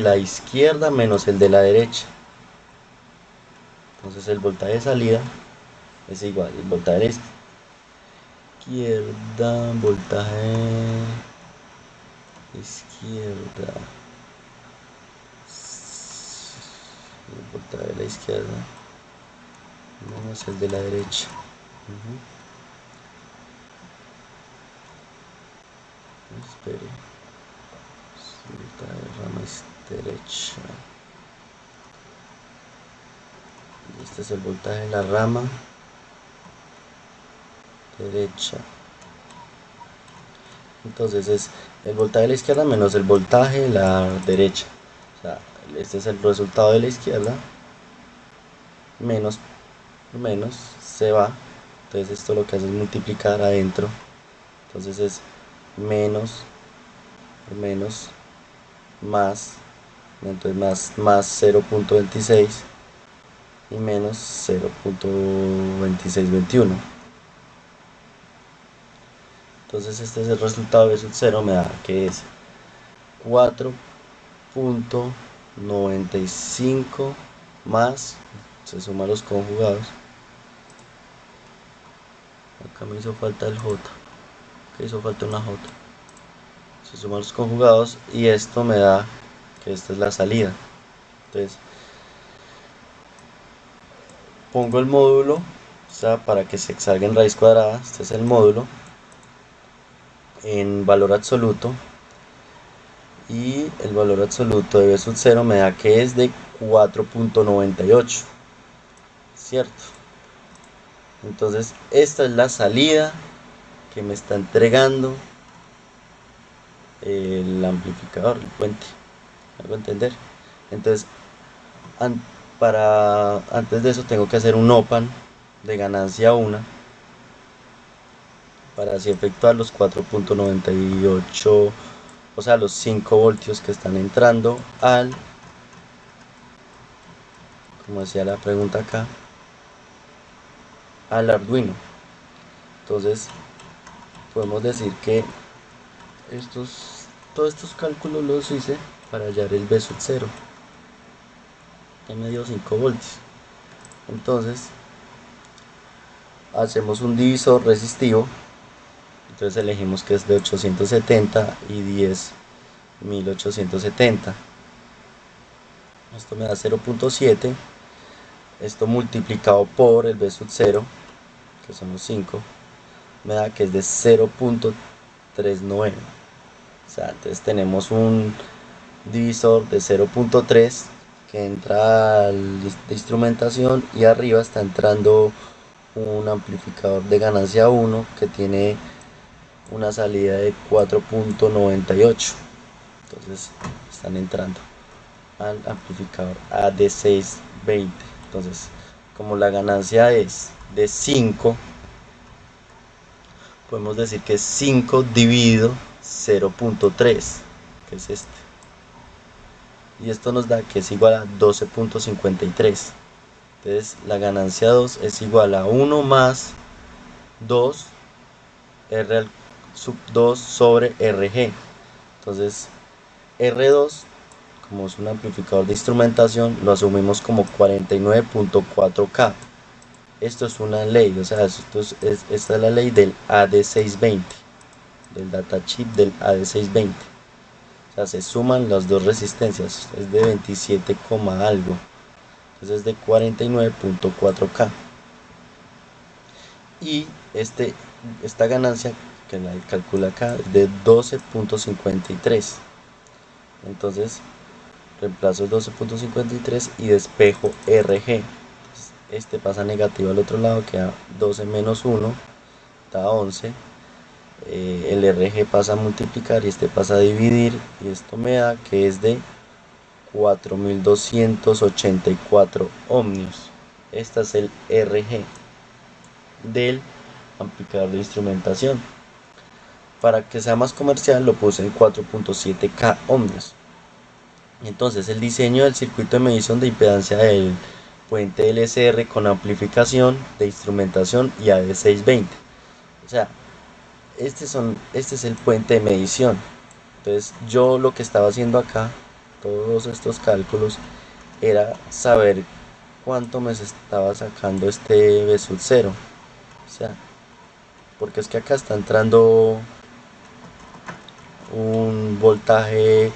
[SPEAKER 1] la izquierda menos el de la derecha. Entonces el voltaje de salida es igual al voltaje de la izquierda, voltaje izquierda, el voltaje de la izquierda menos el de la derecha. Espere, voltaje de rama derecha. Este es el voltaje de la rama derecha. Entonces es el voltaje de la izquierda menos el voltaje de la derecha. O sea, este es el resultado de la izquierda menos se va. Entonces esto lo que hace es multiplicar adentro. Entonces es menos más, entonces más 0.26 y menos 0.2621. Entonces este es el resultado de 0, me da que es 4.95 más, se suman los conjugados, acá me hizo falta el J, que hizo falta una J, se suman los conjugados y esto me da que esta es la salida. Entonces pongo el módulo, o sea, para que se salga en raíz cuadrada, este es el módulo en valor absoluto, y el valor absoluto de B sub 0 me da que es de 4.98, ¿cierto? Entonces esta es la salida que me está entregando el amplificador, el puente, ¿me hago entender? Entonces An- Antes de eso tengo que hacer un OPAN de ganancia 1 para así efectuar los 4.98, o sea, los 5 voltios que están entrando como decía la pregunta acá, al Arduino. Entonces podemos decir que todos estos cálculos los hice para hallar el B sub 0, que me dio 5 voltios. Entonces hacemos un divisor resistivo. Entonces elegimos que es de 870 y 10.870. Esto me da 0.7. Esto multiplicado por el B sub 0, que son los 5, me da que es de 0.39. O sea, entonces tenemos un divisor de 0.3 que entra de instrumentación, y arriba está entrando un amplificador de ganancia 1 que tiene una salida de 4.98. Entonces están entrando al amplificador AD620. Entonces, como la ganancia es de 5, podemos decir que es 5 dividido 0.3, que es este. Y esto nos da que es igual a 12.53. Entonces la ganancia 2 es igual a 1 más 2 R al sub 2 sobre RG. Entonces R2, como es un amplificador de instrumentación, lo asumimos como 49.4K. Esto es una ley, o sea, esta es la ley del AD620, del datachip del AD620. O sea, se suman las dos resistencias, es de 27, algo. Entonces es de 49.4K. Y esta ganancia que la calcula acá es de 12.53. Entonces reemplazo el 12.53 y despejo RG. Este pasa negativo al otro lado, queda 12 menos 1, da 11. El RG pasa a multiplicar y este pasa a dividir, y esto me da que es de 4.284 ohmios. Este es el RG del amplificador de instrumentación. Para que sea más comercial lo puse en 4.7K ohmios. Entonces el diseño del circuito de medición de impedancia del puente LSR con amplificación de instrumentación y AD620. O sea, este es el puente de medición. Entonces yo lo que estaba haciendo acá, todos estos cálculos, era saber cuánto me estaba sacando este B sub 0. O sea, porque es que acá está entrando un voltaje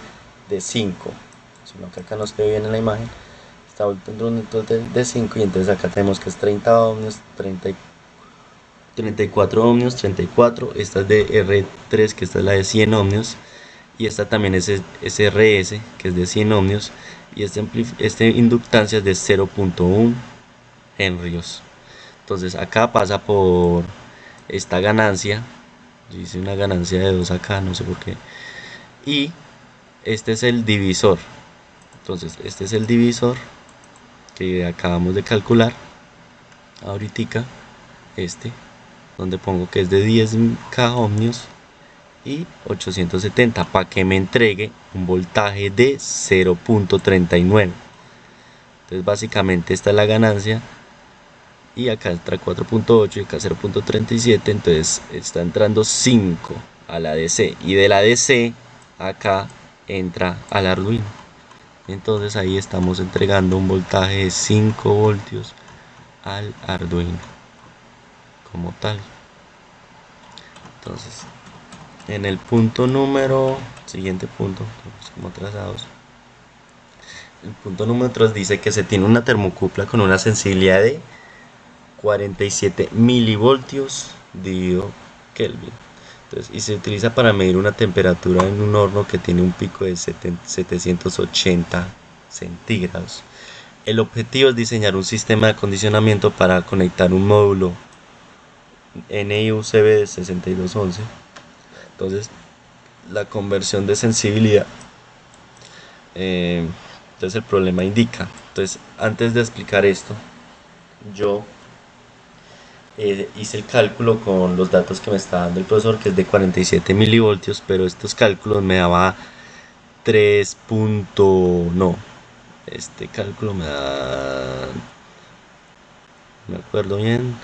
[SPEAKER 1] de 5, sino que acá no se ve bien en la imagen. Está entrando un de 5, y entonces acá tenemos que es 30 ohmios, 34 ohmios, 34. Esta es de R3, que esta es la de 100 ohmios, y esta también es RS, que es de 100 ohmios, y este inductancia es de 0.1 henrios. Entonces acá pasa por esta ganancia. Yo hice una ganancia de 2 acá, no sé por qué. Y este es el divisor. Entonces este es el divisor que acabamos de calcular ahorita, donde pongo que es de 10K ohmios y 870, para que me entregue un voltaje de 0.39. Entonces básicamente esta es la ganancia, y acá entra 4.8 y acá 0.37. entonces está entrando 5 a la DC, y de la DC acá entra al Arduino. Entonces ahí estamos entregando un voltaje de 5 voltios al Arduino como tal. Entonces en el siguiente punto, como atrasados, el punto número 3 dice que se tiene una termocupla con una sensibilidad de 47 milivoltios dividido Kelvin. Entonces, y se utiliza para medir una temperatura en un horno que tiene un pico de 780 centígrados. El objetivo es diseñar un sistema de acondicionamiento para conectar un módulo NI-UCB 6211. Entonces, la conversión de sensibilidad Entonces el problema indica. Entonces, antes de explicar esto, yo hice el cálculo con los datos que me está dando el profesor, que es de 47 milivoltios, pero estos cálculos me daba 3. No, este cálculo me da, me acuerdo bien,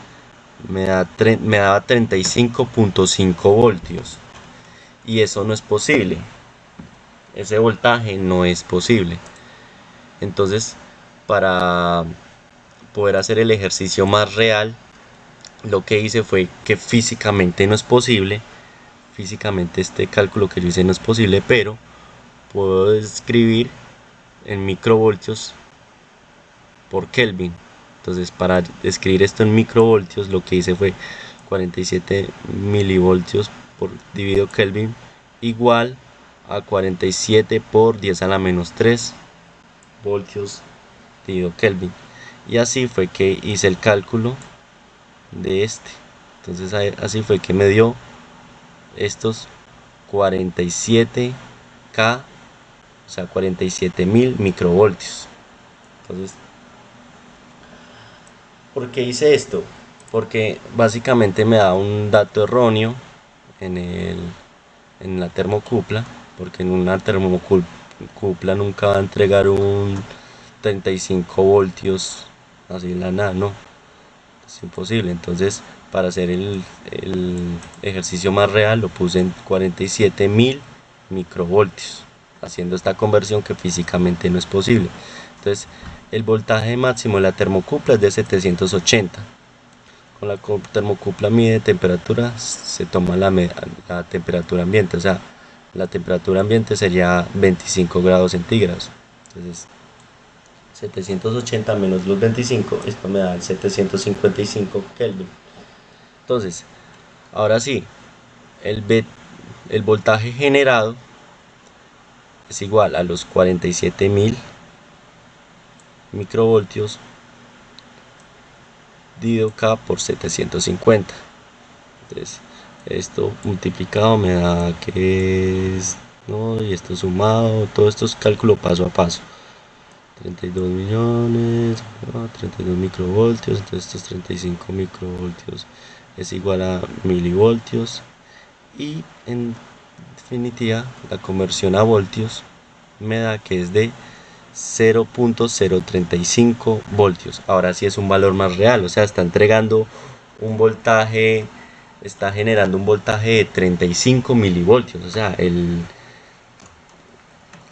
[SPEAKER 1] me daba 35.5 voltios, y eso no es posible, ese voltaje no es posible. Entonces, para poder hacer el ejercicio más real, lo que hice fue que físicamente no es posible, físicamente este cálculo que yo hice no es posible, pero puedo escribir en microvoltios por Kelvin. Entonces, para escribir esto en microvoltios, lo que hice fue 47 milivoltios por dividido Kelvin igual a 47 por 10 a la menos 3 voltios dividido Kelvin. Y así fue que hice el cálculo de este. Entonces así fue que me dio estos 47K, o sea 47.000 microvoltios. Entonces, ¿por qué hice esto? Porque básicamente me da un dato erróneo en la termocupla, porque en una termocupla nunca va a entregar un 35 voltios así de la nada, no, es imposible. Entonces, para hacer el ejercicio más real, lo puse en 47.000 microvoltios, haciendo esta conversión que físicamente no es posible. Entonces, el voltaje máximo de la termocupla es de 780. Con la termocupla mide temperatura, se toma la temperatura ambiente, o sea, la temperatura ambiente sería 25 grados centígrados. Entonces, 780 menos los 25, esto me da el 755 Kelvin. Entonces, ahora sí, el voltaje generado es igual a los 47.000 microvoltios dividido K por 750. Entonces, esto multiplicado me da que es, no, y esto sumado, todo esto es cálculo paso a paso. 32 millones, 32 microvoltios, entonces estos 35 microvoltios es igual a milivoltios, y en definitiva la conversión a voltios me da que es de 0.035 voltios. Ahora sí es un valor más real, o sea, está entregando un voltaje, está generando un voltaje de 35 milivoltios, o sea,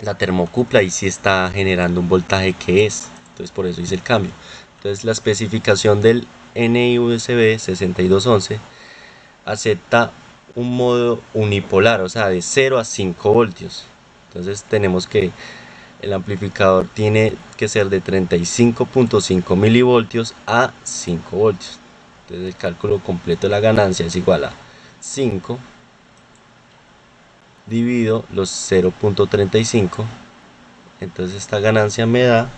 [SPEAKER 1] la termocupla ahí sí está generando un voltaje que es, entonces por eso hice el cambio. Entonces la especificación del NI-USB 6211 acepta un modo unipolar, o sea, de 0 a 5 voltios. Entonces tenemos que el amplificador tiene que ser de 35.5 milivoltios a 5 voltios. Entonces el cálculo completo de la ganancia es igual a 5 dividido los 0.35. Entonces esta ganancia me da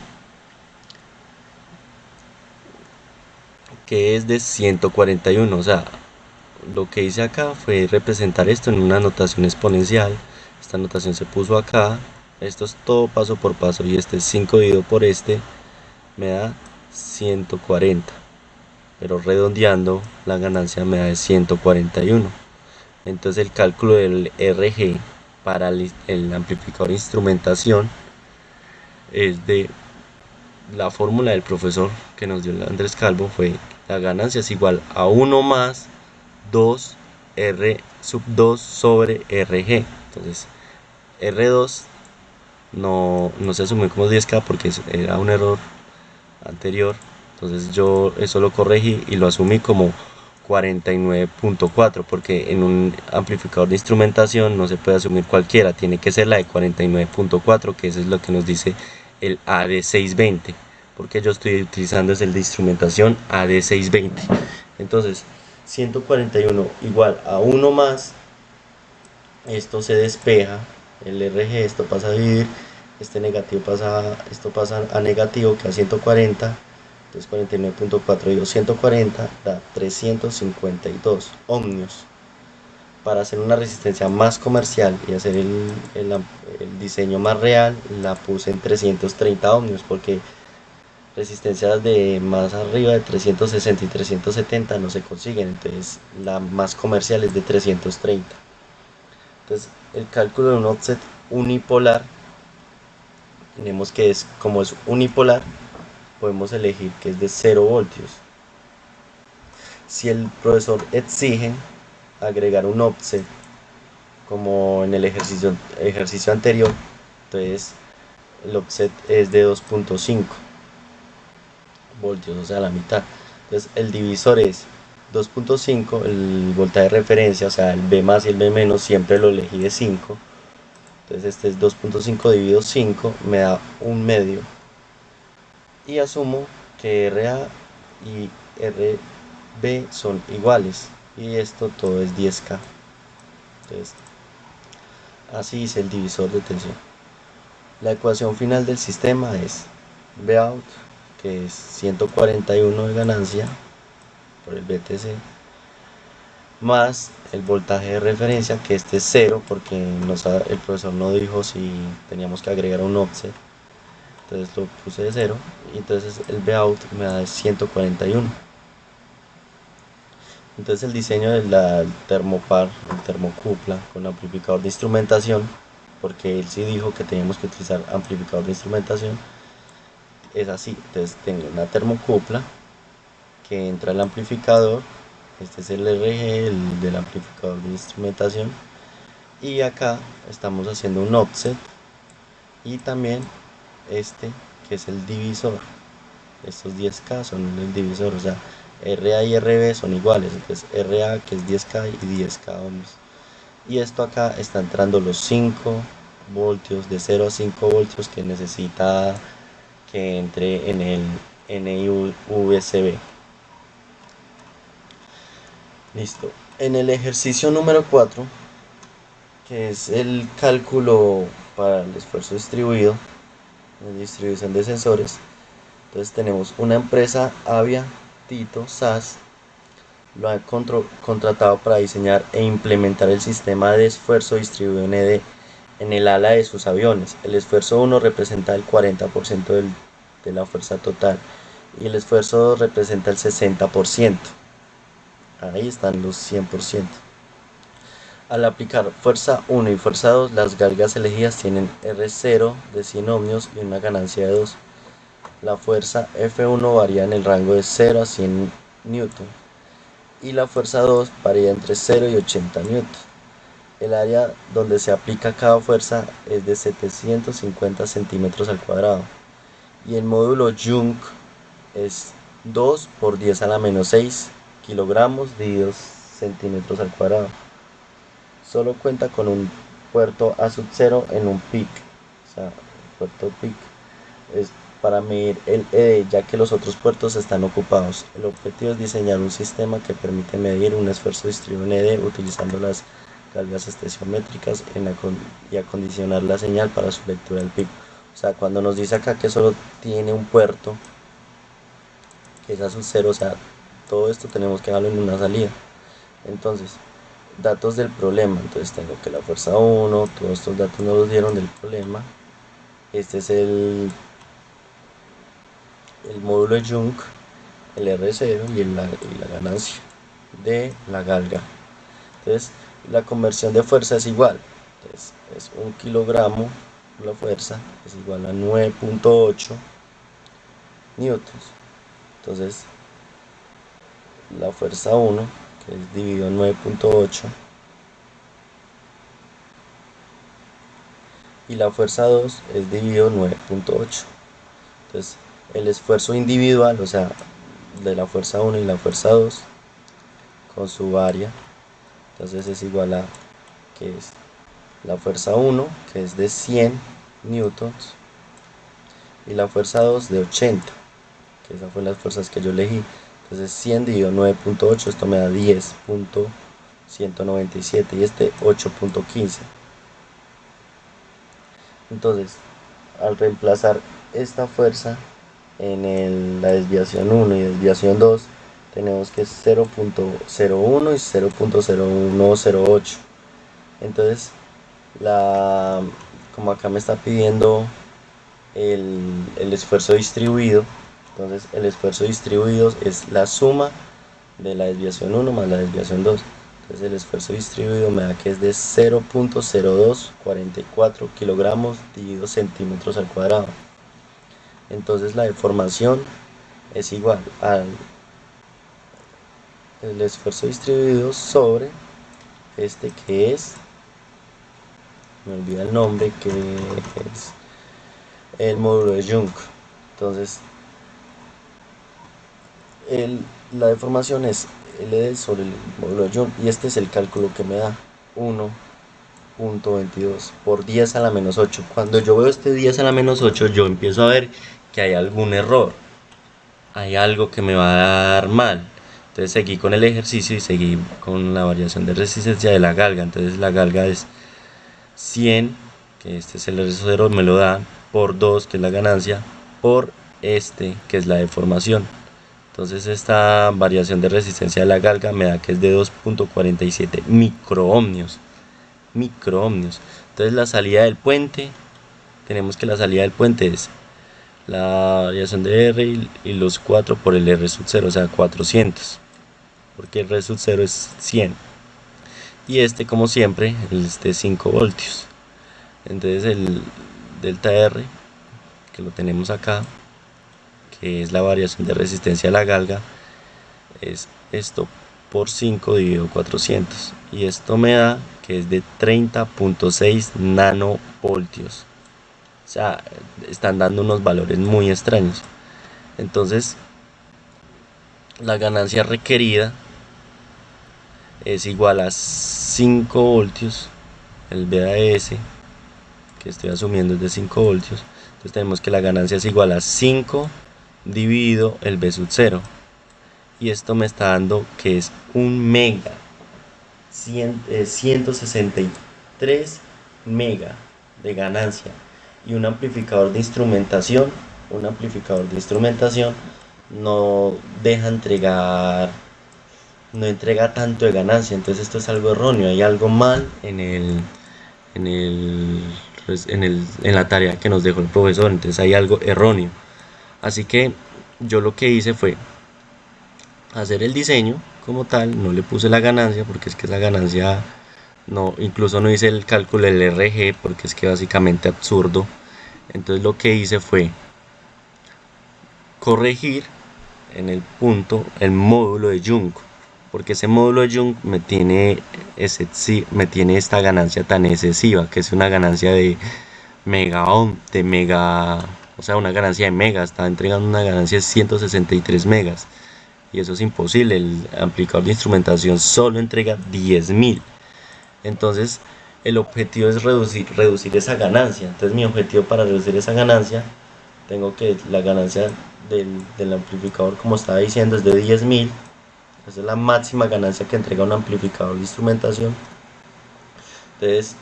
[SPEAKER 1] que es de 141. O sea, lo que hice acá fue representar esto en una notación exponencial. Esta notación se puso acá. Esto es todo paso por paso, y este es 5 dividido por este me da 140, pero redondeando la ganancia me da de 141. Entonces el cálculo del RG para el amplificador de instrumentación es de la fórmula del profesor que nos dio Andrés Calvo, fue la ganancia es igual a 1 más 2 R sub 2 sobre RG. Entonces R2 no se asumió como 10K porque era un error anterior, entonces yo eso lo corregí y lo asumí como 49.4, porque en un amplificador de instrumentación no se puede asumir cualquiera, tiene que ser la de 49.4, que eso es lo que nos dice el AD620, porque yo estoy utilizando es el de instrumentación AD620. Entonces 141 igual a 1 más, esto se despeja, el RG, esto pasa a dividir, este negativo pasa, esto pasa a negativo, que a 140, entonces 49.4 dividido 140 da 352 ohmios. para hacer una resistencia más comercial y hacer el diseño más real, la puse en 330 ohmios, porque resistencias de más arriba de 360 y 370 no se consiguen, entonces la más comercial es de 330. Entonces el cálculo de un offset unipolar, tenemos que como es unipolar, podemos elegir que es de 0 voltios. Si el profesor exige agregar un offset como en el ejercicio anterior, entonces el offset es de 2.5 voltios, o sea, la mitad. Entonces el divisor es 2.5, el voltaje de referencia, o sea, el B más y el B menos, siempre lo elegí de 5. Entonces este es 2.5 dividido 5, me da 1/2. Y asumo que RA y RB son iguales. Y esto todo es 10K. Entonces, así es el divisor de tensión. La ecuación final del sistema es Vout, que es 141 de ganancia por el BTC, más el voltaje de referencia, que este es 0, porque el profesor no dijo si teníamos que agregar un offset. Entonces lo puse de 0, y entonces el Vout me da 141. Entonces el diseño de la termopar, el termocupla con amplificador de instrumentación, porque él sí dijo que teníamos que utilizar amplificador de instrumentación, es así. Entonces tengo una termocupla que entra al amplificador, este es el RG, el del amplificador de instrumentación, y acá estamos haciendo un offset, y también este que es el divisor. Estos 10K son el divisor, o sea, RA y RB son iguales, entonces RA, que es 10K, y 10K ohms. Y esto acá está entrando los 5 voltios, de 0 a 5 voltios, que necesita que entre en el NI-USB. Listo. En el ejercicio número 4, que es el cálculo para el esfuerzo distribuido, la distribución de sensores, entonces tenemos una empresa, Avia Tito SAS, lo ha contratado para diseñar e implementar el sistema de esfuerzo distribuido en el ala de sus aviones. El esfuerzo 1 representa el 40% de la fuerza total, y el esfuerzo 2 representa el 60%. Ahí están los 100%. Al aplicar fuerza 1 y fuerza 2, las galgas elegidas tienen R0 de 100 ohmios y una ganancia de 2. La fuerza F1 varía en el rango de 0 a 100 newton, y la fuerza 2 varía entre 0 y 80 newton. El área donde se aplica cada fuerza es de 750 centímetros al cuadrado, y el módulo Young es 2 por 10 a la menos 6 kilogramos dividido centímetros al cuadrado. Solo cuenta con un puerto A sub 0 en un PIC, o sea, el puerto PIC es para medir el ED, ya que los otros puertos están ocupados. El objetivo es diseñar un sistema que permite medir un esfuerzo distribuido en ED utilizando las galgas estesiométricas y acondicionar la señal para su lectura del PIC. O sea, cuando nos dice acá que solo tiene un puerto, que es A sub 0, o sea, todo esto tenemos que darlo en una salida. Entonces, datos del problema, entonces tengo que la fuerza 1, todos estos datos nos los dieron del problema. Este es el módulo Young, el R0 y la ganancia de la galga. Entonces la conversión de fuerza es igual, entonces es 1 kilogramo, la fuerza es igual a 9.8 newtons. Entonces la fuerza 1, que es dividido en 9.8, y la fuerza 2 es dividido en 9.8. Entonces el esfuerzo individual, o sea, de la fuerza 1 y la fuerza 2 con su área, entonces es igual a, que es la fuerza 1, que es de 100 newtons, y la fuerza 2 de 80, que esas fueron las fuerzas que yo elegí. Entonces 100 dividido 9.8, esto me da 10.197, y este 8.15. Entonces, al reemplazar esta fuerza en la desviación 1 y desviación 2, tenemos que es 0.01 y 0.0108. Entonces, como acá me está pidiendo el esfuerzo distribuido, entonces el esfuerzo distribuido es la suma de la desviación 1 más la desviación 2. Entonces el esfuerzo distribuido me da que es de 0.0244 kilogramos dividido centímetros al cuadrado. Entonces la deformación es igual al el esfuerzo distribuido sobre este que es, me olvida el nombre, que es el módulo de Young. Entonces la deformación es LD sobre el módulo de Young, y este es el cálculo que me da 1.22 por 10 a la menos 8. Cuando yo veo este 10 a la menos 8, yo empiezo a ver que hay algún error, hay algo que me va a dar mal. Entonces seguí con el ejercicio y seguí con la variación de resistencia de la galga. Entonces la galga es 100, que este es el R0, me lo da, por 2, que es la ganancia, por este, que es la deformación. Entonces esta variación de resistencia de la galga me da que es de 2.47 microohmios. Entonces la salida del puente, tenemos que la salida del puente es la variación de R y los 4 por el R sub 0, o sea 400, porque el R sub 0 es 100. Y este, como siempre, es de 5 voltios. Entonces el delta R, que lo tenemos acá, que es la variación de resistencia a la galga, es esto por 5 dividido 400, y esto me da que es de 30.6 nanovoltios. O sea, están dando unos valores muy extraños. Entonces la ganancia requerida es igual a 5 voltios, el VAS que estoy asumiendo es de 5 voltios. Entonces tenemos que la ganancia es igual a 5 dividido el V sub 0, y esto me está dando que es 1 mega, 163 mega de ganancia. Y un amplificador de instrumentación no deja entregar, no entrega tanto de ganancia. Entonces esto es algo erróneo, hay algo mal en la tarea que nos dejó el profesor. Entonces hay algo erróneo. Así que yo lo que hice fue hacer el diseño como tal, no le puse la ganancia porque es que esa ganancia no, incluso no hice el cálculo del RG porque es que básicamente absurdo. Entonces lo que hice fue corregir en el punto el módulo de Young, porque ese módulo de Young me tiene esta ganancia tan excesiva, que es una ganancia de mega ohm, o sea, una ganancia de mega, está entregando una ganancia de 163 megas, y eso es imposible. El amplificador de instrumentación solo entrega 10.000. Entonces el objetivo es reducir esa ganancia. Entonces mi objetivo para reducir esa ganancia, tengo que la ganancia del amplificador, como estaba diciendo, es de 10.000. Esa es la máxima ganancia que entrega un amplificador de instrumentación. Entonces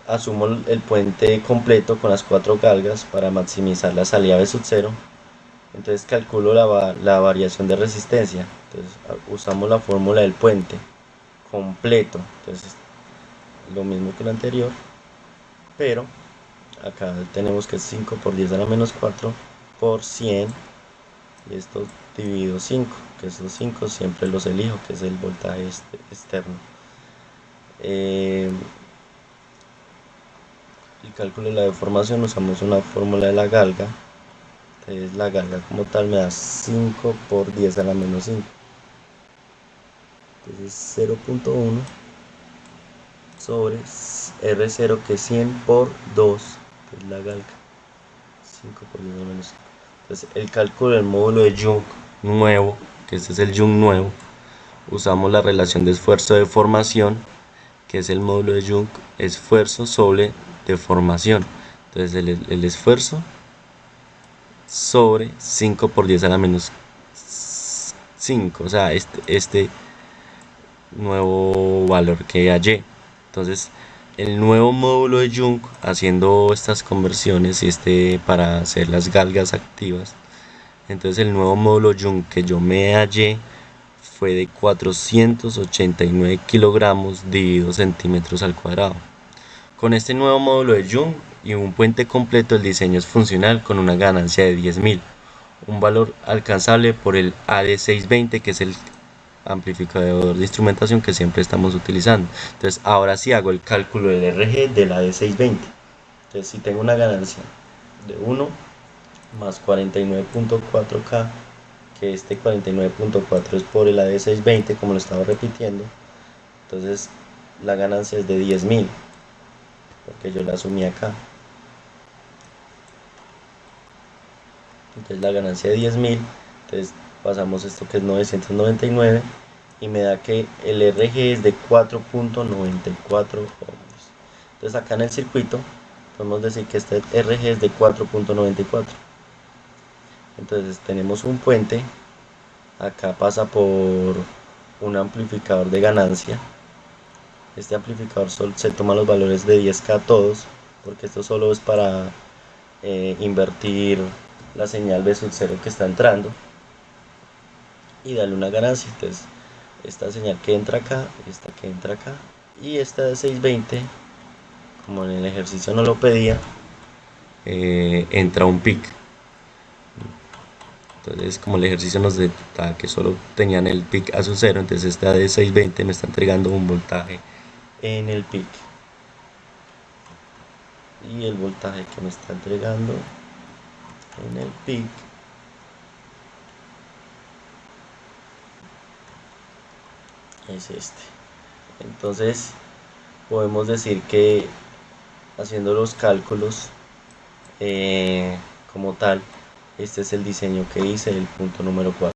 [SPEAKER 1] asumo el puente completo con las 4 galgas para maximizar la salida de sub 0. Entonces calculo la variación de resistencia. Entonces usamos la fórmula del puente completo. Entonces lo mismo que lo anterior, pero acá tenemos que es 5 por 10 a la menos 4 por 100, y esto dividido 5, que esos 5 siempre los elijo, que es el voltaje externo. El cálculo de la deformación, usamos una fórmula de la galga. Entonces la galga como tal me da 5 por 10 a la menos 5, entonces 0.1 sobre R0, que es 100 por 2, que es la galga, 5 por 10 a la menos 5. Entonces el cálculo del módulo de Young nuevo, que este es el Young nuevo, usamos la relación de esfuerzo de deformación, que es el módulo de Young, esfuerzo sobre deformación. Entonces el esfuerzo sobre 5 por 10 a la menos 5, o sea, este nuevo valor que hallé. Entonces el nuevo módulo de Young, haciendo estas conversiones y para hacer las galgas activas, entonces el nuevo módulo Young que yo me hallé fue de 489 kilogramos dividido centímetros al cuadrado. Con este nuevo módulo de Young y un puente completo, el diseño es funcional con una ganancia de 10.000, un valor alcanzable por el AD620, que es el amplificador de instrumentación que siempre estamos utilizando. Entonces ahora sí hago el cálculo del RG del AD620. Entonces si tengo una ganancia de 1 más 49.4K, que este 49.4 es por el AD620, como lo estaba repitiendo, entonces la ganancia es de 10.000, porque yo la asumí acá. Entonces la ganancia de 10.000, entonces pasamos esto que es 999 y me da que el RG es de 4.94 ohms. Entonces acá en el circuito podemos decir que este RG es de 4.94. Entonces tenemos un puente, acá pasa por un amplificador de ganancia. Este amplificador se toma los valores de 10K todos, porque esto solo es para invertir la señal B sub 0 que está entrando y darle una ganancia. Entonces esta señal que entra acá, esta que entra acá, y esta de 620, como en el ejercicio no lo pedía, entra un pic. Entonces, como el ejercicio nos detectaba que solo tenían el pic a su 0, entonces esta de 620 me está entregando un voltaje en el pic, y el voltaje que me está entregando en el pic es este. Entonces podemos decir que, haciendo los cálculos como tal, este es el diseño que hice, el punto número 4.